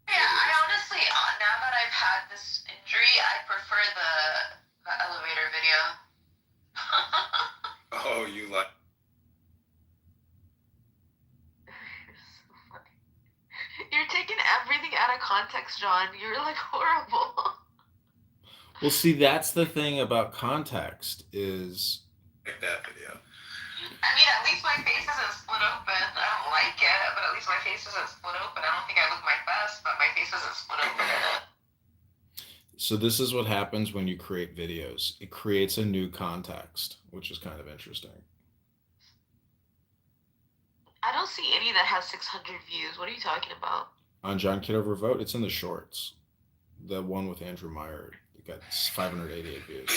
Yeah, I honestly, now that I've had this injury, I prefer the elevator video. Oh, you like. You're taking everything out of context, John. You're like horrible. Well, see, that's the thing about context is like that video. I mean, at least my face isn't split open. I don't like it, but at least my face isn't split open. I don't think I look my best, but my face isn't split open in it. So this is what happens when you create videos. It creates a new context, which is kind of interesting. I don't see any that has 600 views. What are you talking about? On John Kitover Vote, it's in the shorts. The one with Andrew Meyer, it got 588 views.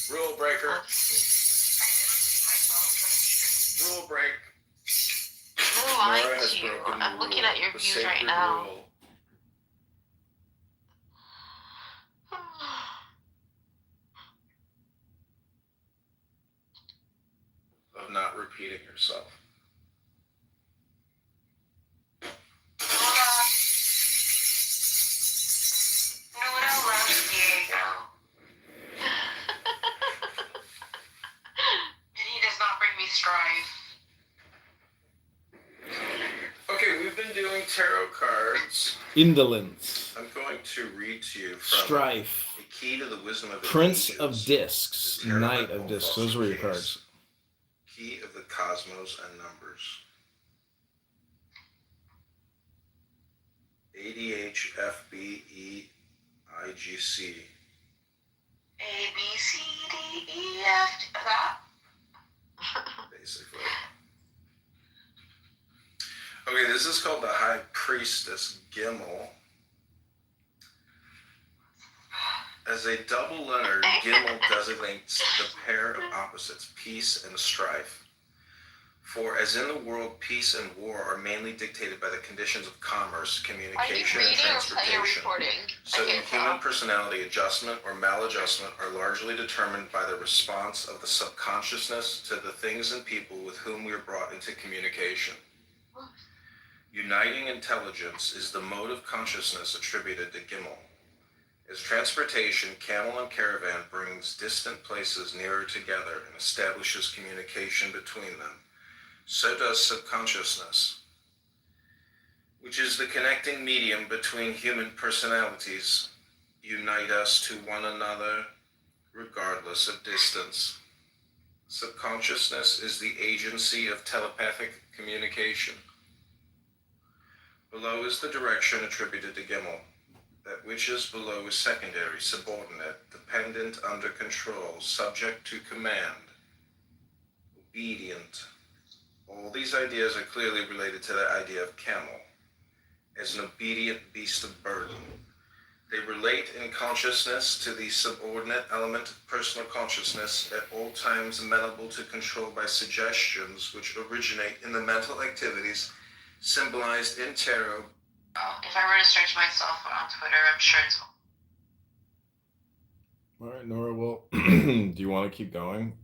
Rule breaker. Rule break. They're lying to you. I'm looking at your views right now. Of not repeating yourself. tarot cards. Indolence. I'm going to read to you from Strife. The Key to the Wisdom of the Prince Ages, of Discs. the Tarot Knight by of Paul Discs. Foster Those were your Case, cards. Key of the Cosmos and Numbers. ADHFBEIGC. A, B, C, D, E, F. That? Basically. Okay, this is called the High Priestess Gimel. As a double letter, Gimel designates the pair of opposites, peace and strife. For as in the world, peace and war are mainly dictated by the conditions of commerce, communication, and transportation. So in human personality, adjustment or maladjustment are largely determined by the response of the subconsciousness to the things and people with whom we are brought into communication. Uniting intelligence is the mode of consciousness attributed to Gimel. As transportation, camel and caravan brings distant places nearer together and establishes communication between them, so does subconsciousness, which is the connecting medium between human personalities, unite us to one another regardless of distance. Subconsciousness is the agency of telepathic communication. Below is the direction attributed to Gimel. That which is below is secondary, subordinate, dependent, under control, subject to command, obedient. All these ideas are clearly related to the idea of camel, as an obedient beast of burden. They relate in consciousness to the subordinate element of personal consciousness, at all times amenable to control by suggestions which originate in the mental activities symbolized in tarot. If I were to search myself on Twitter, I'm sure it's. All right, Nora, well, do you want to keep going?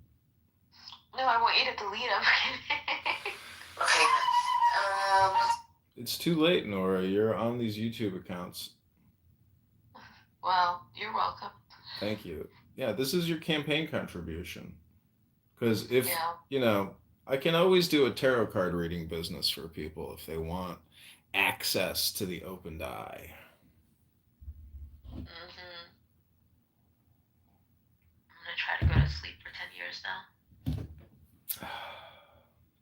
No, I want you to delete them. Okay. It's too late, Nora. You're on these YouTube accounts. Well, you're welcome. Thank you. Yeah, this is your campaign contribution. Because if, I can always do a tarot card reading business for people if they want access to the opened eye. I'm gonna try to go to sleep for 10 years now.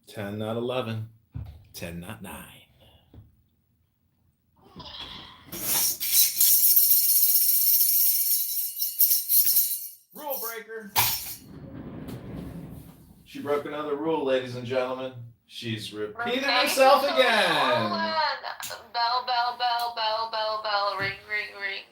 10, not 11. 10, not 9. Rule breaker. She broke another rule, ladies and gentlemen. She's repeated herself again. Bell, bell, bell, bell, bell, bell, ring, ring, ring.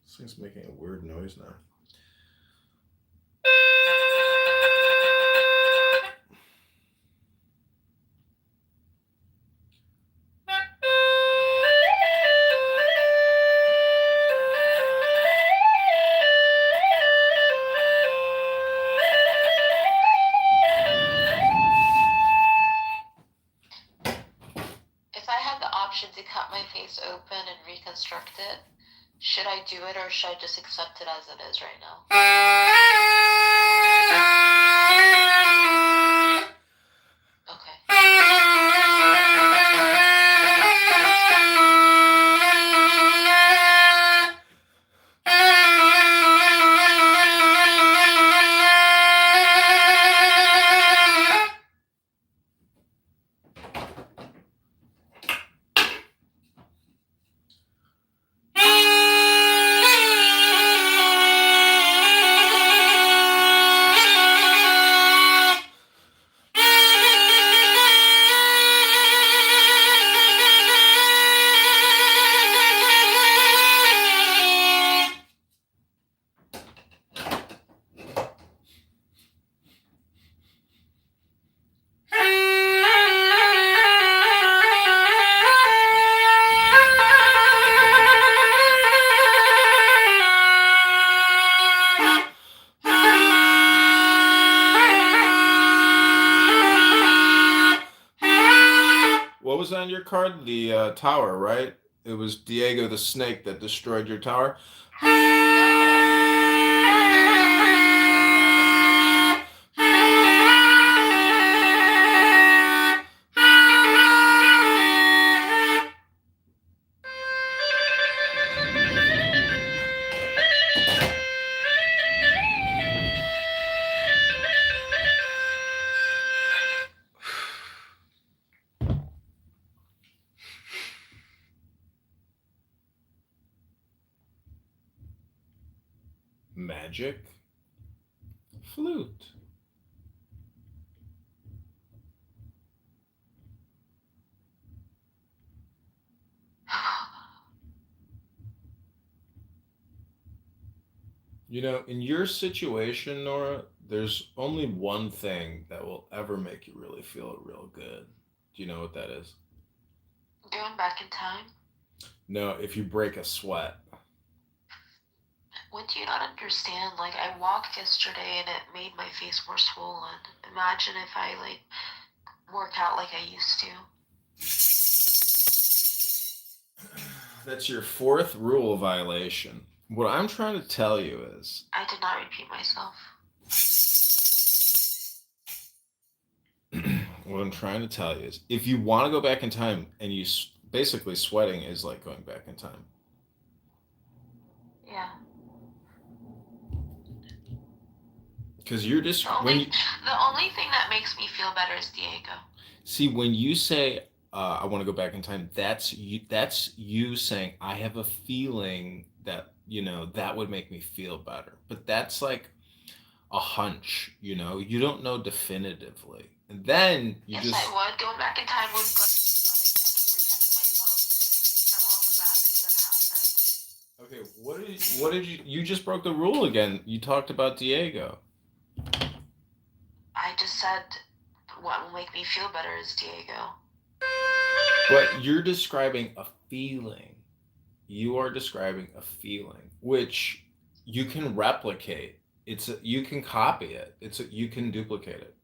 This thing's making a weird noise now. If I had the option to cut my face open and reconstruct it, should I do it or should I just accept it as it is right now? What was on your card? The tower, right? It was Diego the Snake that destroyed your tower. Magic flute. You know, in your situation, Nora, there's only one thing that will ever make you really feel real good. Do you know what that is? Going back in time? No, if you break a sweat. What do you not understand? Like, I walked yesterday and it made my face more swollen. Imagine if I, like, work out like I used to. That's your fourth rule violation. What I'm trying to tell you is... I did not repeat myself. What I'm trying to tell you is, if you want to go back in time, and you basically sweating is like going back in time. Yeah. Because you're just... The only thing that makes me feel better is Diego. See, when you say, I want to go back in time, that's you saying, I have a feeling that, you know, that would make me feel better. But that's like a hunch, you know? You don't know definitively. And then you yes, just... I would. Going back in time would, like, I could protect myself from all the bad things that happened. Okay, what did you just broke the rule again. You talked about Diego. I just said what will make me feel better is Diego. But you're describing a feeling. You are describing a feeling, which you can replicate. You can copy it. You can duplicate it.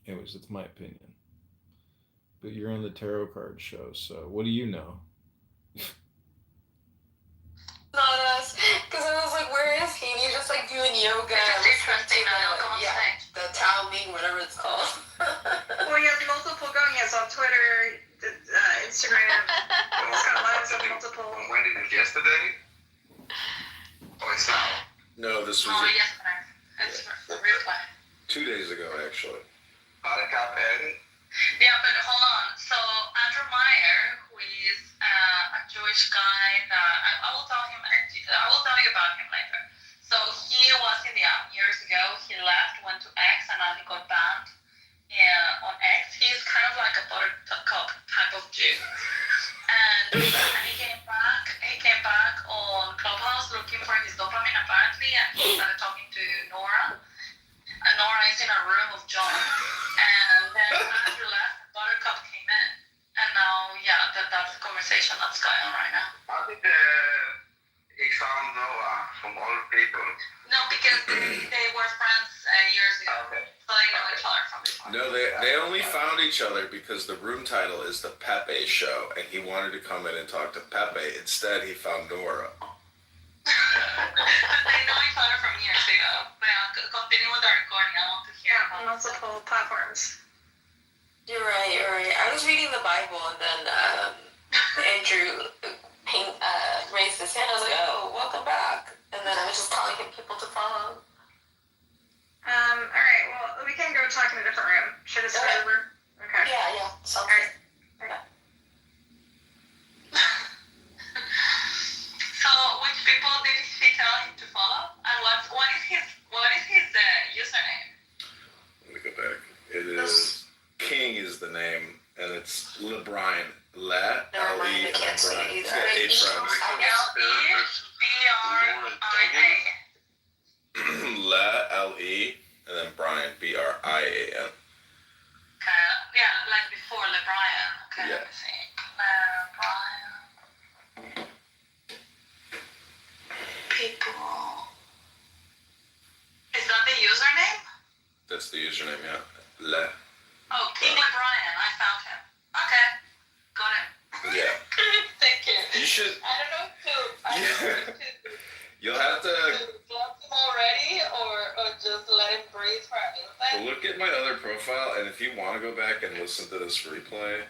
Anyways, it's my opinion. But you're on the tarot card show, so what do you know? Not us, because I was like, where is he? And you're just like doing yoga. Interesting, the Taoing, whatever it's called. Well, he has multiple going. He has on Twitter, Instagram. He's got lives on multiple. When did it? Yesterday? Oh, it's not. No, this was yesterday. It's the replay. 2 days ago, actually. Yeah, but hold on. So Andrew Meyer, who is a Jewish guy that I will tell you about him later. So he was in the app years ago. He left, went to X, and now he got banned on X. He's kind of like a buttercup type of Jew. And he came back on Clubhouse looking for his dopamine apparently, and he started talking to Nora. And Nora is in a room of John. And then Andrew left, Buttercup came in. And now, yeah, that's the conversation that's going on right now. How did he found Noah from all people? No, because they were friends years ago. Okay. So they know each other from before. No, they only found each other because the room title is the Pepe Show, and he wanted to come in and talk to Pepe. Instead, he found Nora. They know each other from years ago. But continue with the recording. I want to hear about multiple platforms. You're right, you're right. I was reading the Bible and then Andrew raised his hand. I was like, oh, welcome back. And then I was just telling him people to follow. Alright, well, we can go talk in a different room. Should I start over? Okay. Yeah, sounds good. Okay. So, which people did he tell him to follow? And what is his username? Let me go back. It is King is the name, and it's LeBrian. L-E, Never mind, I can't see it either. He's got 8 friends. L-E-B-R-I-A. L-E, and then Brian, B-R-I-A-N. Yeah, like before LeBrian. Okay, Yeah. let me see. LeBrian. People. Is that the username? That's the username, yeah. Le. Oh, King LeBrian. I found him. Okay. Got it. Yeah. Thank you. You should. I don't know who. You'll have to Block him already or just let him breathe for a minute? look at my other profile, and if you want to go back and listen to this replay,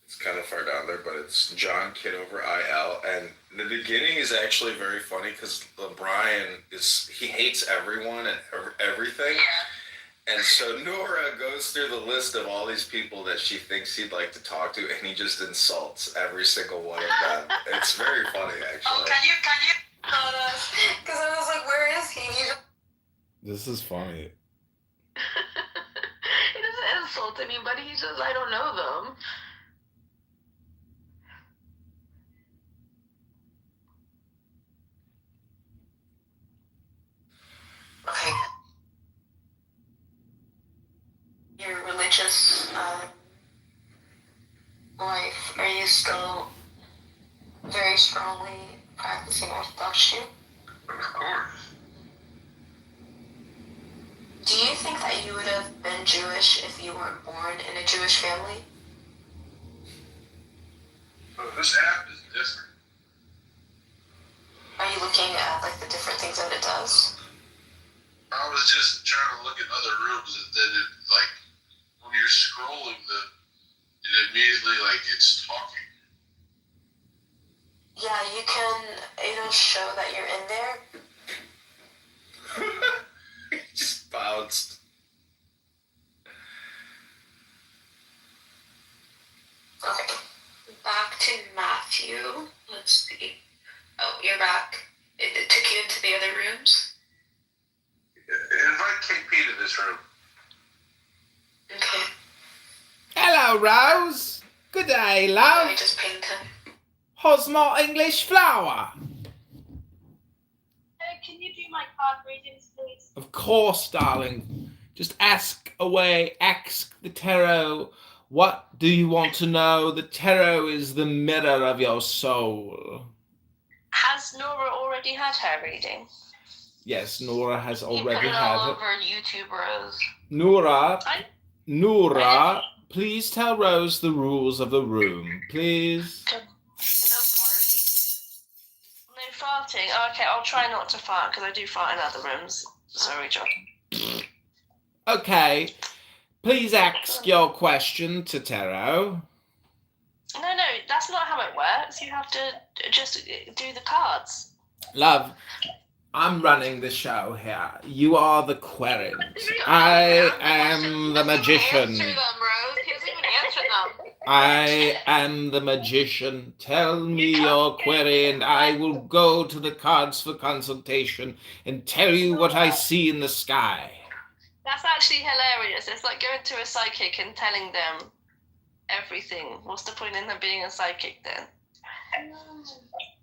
it's kind of far down there, but it's John Kitover IL, and the beginning is actually very funny because Brian he hates everyone and everything. And so Nora goes through the list of all these people that she thinks he'd like to talk to, and he just insults every single one of them. It's very funny, actually. Oh, can you? Because I was like, where is he? This is funny. He doesn't insult anybody. He says, I don't know them. Okay. Your religious life, are you still very strongly practicing Orthodoxy? Of course. Do you think that you would have been Jewish if you weren't born in a Jewish family? This app is different. Are you looking at like the different things that it does? I was just trying to look at other rooms that it like when you're scrolling it immediately like it's talking. Yeah, you can, it'll show that you're in there. He just bounced. Okay, back to Matthew. Let's see. Oh, you're back. It took you into the other rooms? Invite KP to this room. Okay. Hello, Rose. Good day, love. I just pinged him. How's my English flower? Can you do my card readings, please? Of course, darling. Just ask away. Ask the tarot. What do you want to know? The tarot is the mirror of your soul. Has Nora already had her reading? Yes, Nora has You already put it had all it. over YouTube, Rose. Nora, please tell Rose the rules of the room, please. No farting. Oh, okay, I'll try not to fart because I do fart in other rooms. Sorry, John. Okay, please ask your question to tarot. No, that's not how it works. You have to just do the cards. Love, I'm running the show here. You are the querent. I am the magician. Answer them, Rose. He doesn't even answer them. I am the magician. Tell me your query and I will go to the cards for consultation and tell you what I see in the sky. That's actually hilarious. It's like going to a psychic and telling them everything. What's the point in them being a psychic then?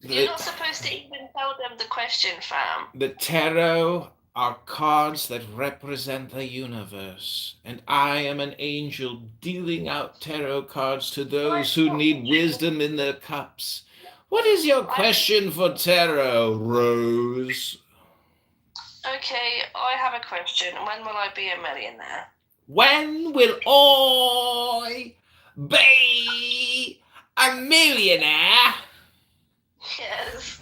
You're not supposed to even tell them the question, fam. The tarot are cards that represent the universe, and I am an angel dealing out tarot cards to those who need wisdom in their cups. What is your question for tarot, Rose? Okay, I have a question. When will I be a millionaire? When will I be a millionaire? Yes.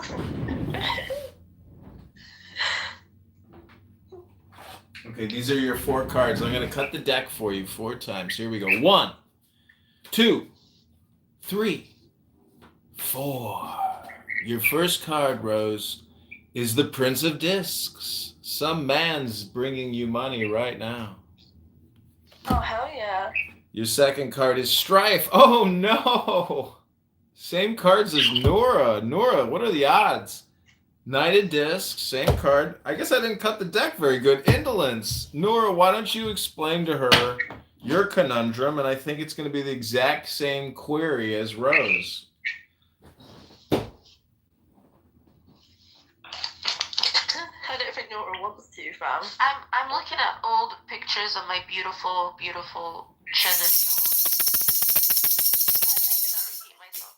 Okay, these are your 4 cards. I'm going to cut the deck for you 4 times. Here we go. 1, 2, 3, 4. Your first card, Rose, is the Prince of Discs. Some man's bringing you money right now. Oh, hell yeah. Your second card is Strife. Oh, no. Same cards as Nora. Nora, what are the odds? Knight of Discs, same card. I guess I didn't cut the deck very good. Indolence. Nora, why don't you explain to her your conundrum? And I think it's going to be the exact same query as Rose. I don't think Nora wants to, fam. I'm looking at old pictures of my beautiful, beautiful chin and nose. I did not repeat myself.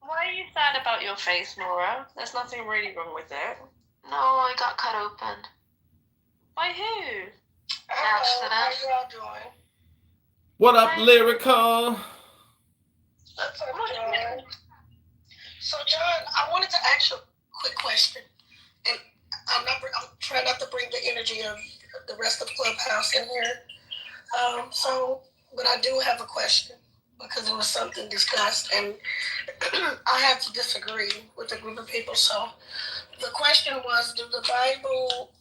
Why are you sad about your face, Nora? There's nothing really wrong with it. No, I got cut open. By who? Accident. How y'all doing? What up, Lyrical? What's up, John? So, John, I wanted to ask you a quick question. And I'm trying not to bring the energy of the rest of Clubhouse in here. But I do have a question because it was something discussed, and I have to disagree with a group of people. So, the question was: do the Bible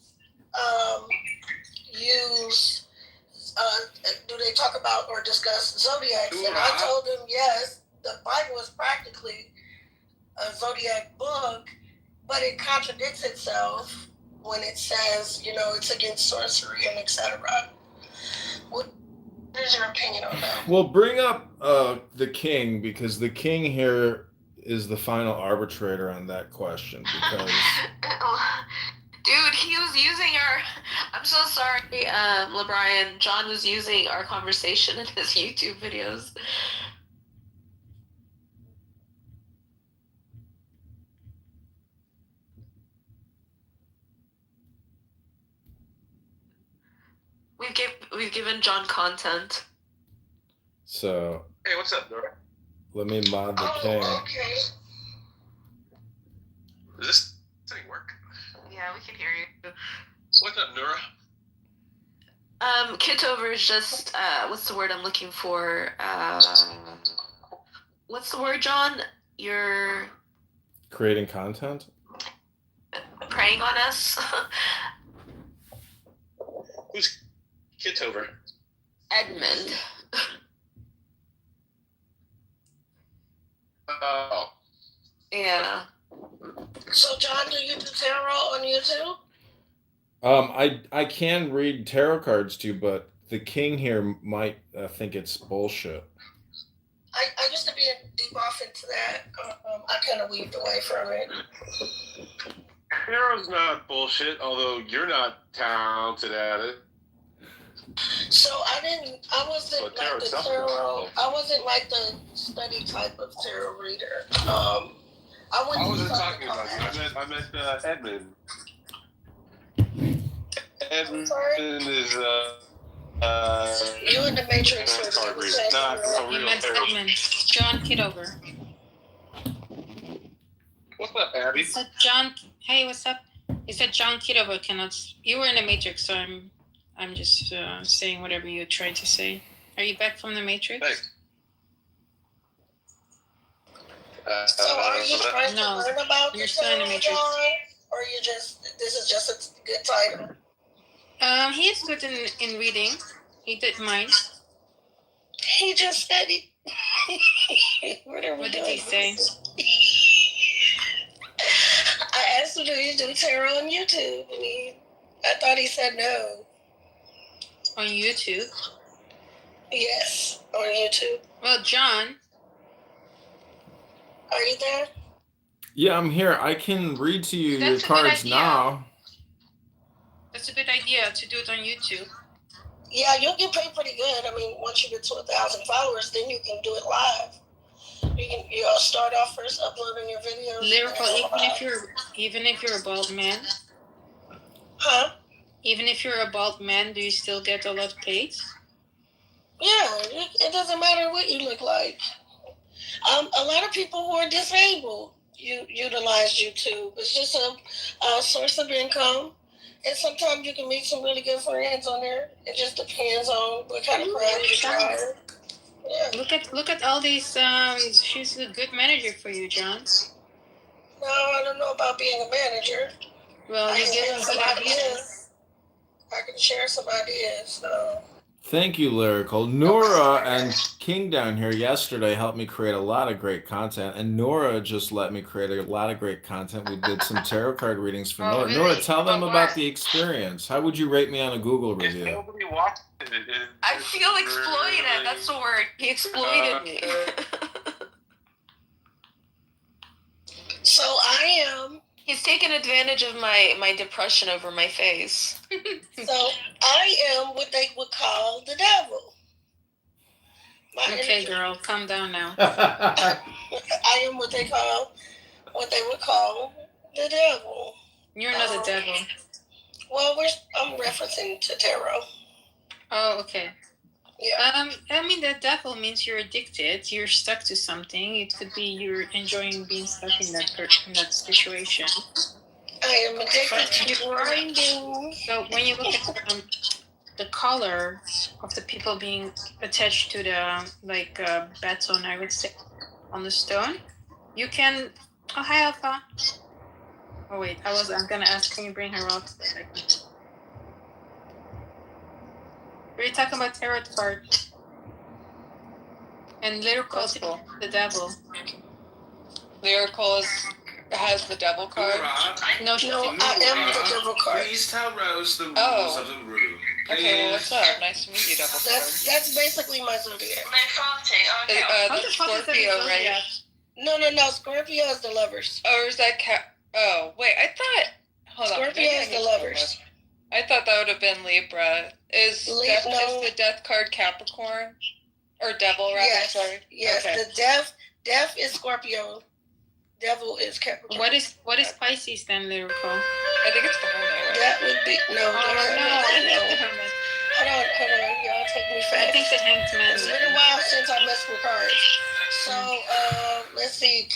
do they talk about or discuss zodiacs? And I told them yes. The Bible is practically a zodiac book, but it contradicts itself when it says, it's against sorcery and etc. What is your opinion on that? Well, bring up the king, because the king here is the final arbitrator on that question. Because dude, he was using I'm so sorry, LeBrian. John was using our conversation in his YouTube videos. We've given John content. So. Hey, what's up, Nora? Let me mod the king. Okay. Does this thing work? Yeah, we can hear you. What's up, Nora? Kitover is just what's the word I'm looking for? What's the word, John? You're creating content? Preying on us? Who's Kitover? Edmund. Oh. Yeah. So, John, do you do tarot on YouTube? I can read tarot cards too, but the king here might think it's bullshit. I used to be deep off into that. I kind of weaved away from it. Tarot's not bullshit, although you're not talented at it. So I wasn't like the study type of tarot reader. I wasn't talking about you. I meant Edmund. Edmund is you in the Matrix. Not a You real meant tarot. Edmund. John Kitover. What's up, Abby? So John, hey, what's up? You said John Kitover cannot. You were in the Matrix, so I'm just saying whatever you're trying to say. Are you back from the Matrix? Thanks. So are you trying to learn about you're still in the Matrix. John, or this is just a good title? He is good in reading. He did mine. He just said it. What did he say? I asked him, do you do tarot on YouTube? And I thought he said no. On YouTube? Yes, on YouTube. Well, John. Are you there? Yeah, I'm here. I can read to you your cards now. That's a good idea to do it on YouTube. Yeah, you'll get paid pretty good. I mean, once you get to 1,000 followers, then you can do it live. You'll start off first uploading your videos. Lyrical, even if you're a bald man. Huh? Even if you're a bald man, do you still get a lot paid? Yeah, it doesn't matter what you look like. A lot of people who are disabled utilize YouTube. It's just a source of income, And sometimes you can meet some really good friends on there. It just depends on what kind of crowd you try. Yeah. Look at all these. She's a good manager for you, John. No, I don't know about being a manager. Well, I you can give share them some good ideas. I can share some ideas. So. Thank you, Lyrical. Nora and King down here yesterday helped me create a lot of great content, and Nora just let me create a lot of great content. We did some tarot card readings for Nora. Really? Nora, tell them about the experience. How would you rate me on a Google review? Nobody watched it. I feel exploited. That's the word. He exploited me. So I am. He's taken advantage of my depression over my face. So I am what they would call the devil. Okay, girl, calm down now. I am what they would call the devil. You're not the devil. Well, I'm referencing to tarot. Oh, okay. Yeah. I mean, the devil means you're addicted. You're stuck to something. It could be you're enjoying being stuck in that situation. I am addicted to grinding. So when you look at the color of the people being attached to the baton, I would say, on the stone, you can. Oh, hi, Alpha. Oh wait, I'm gonna ask. Can you bring her up for a second? We're talking about tarot cards. And Lyrical is the devil. Lyrical has the devil card. No, I am the devil card. Please tell Rose the rules of the room. Okay, well, what's up? Nice to meet you, devil card. That's basically my zodiac. That's Scorpio, right? No. Scorpio is the lovers. Or is that Oh, wait, I thought... Hold on. Scorpio is the lovers. I thought that would have been Libra. Is the death card Capricorn? Or devil, rather, yes. sorry. Yes, okay. The death is Scorpio. Devil is Capricorn. What is Pisces then, Lyrical? I think it's the hermit, right? That would be... No. Hold on. Y'all take me fast. I think the Hanged Man. It's been a while since I messed with cards. So, let's see.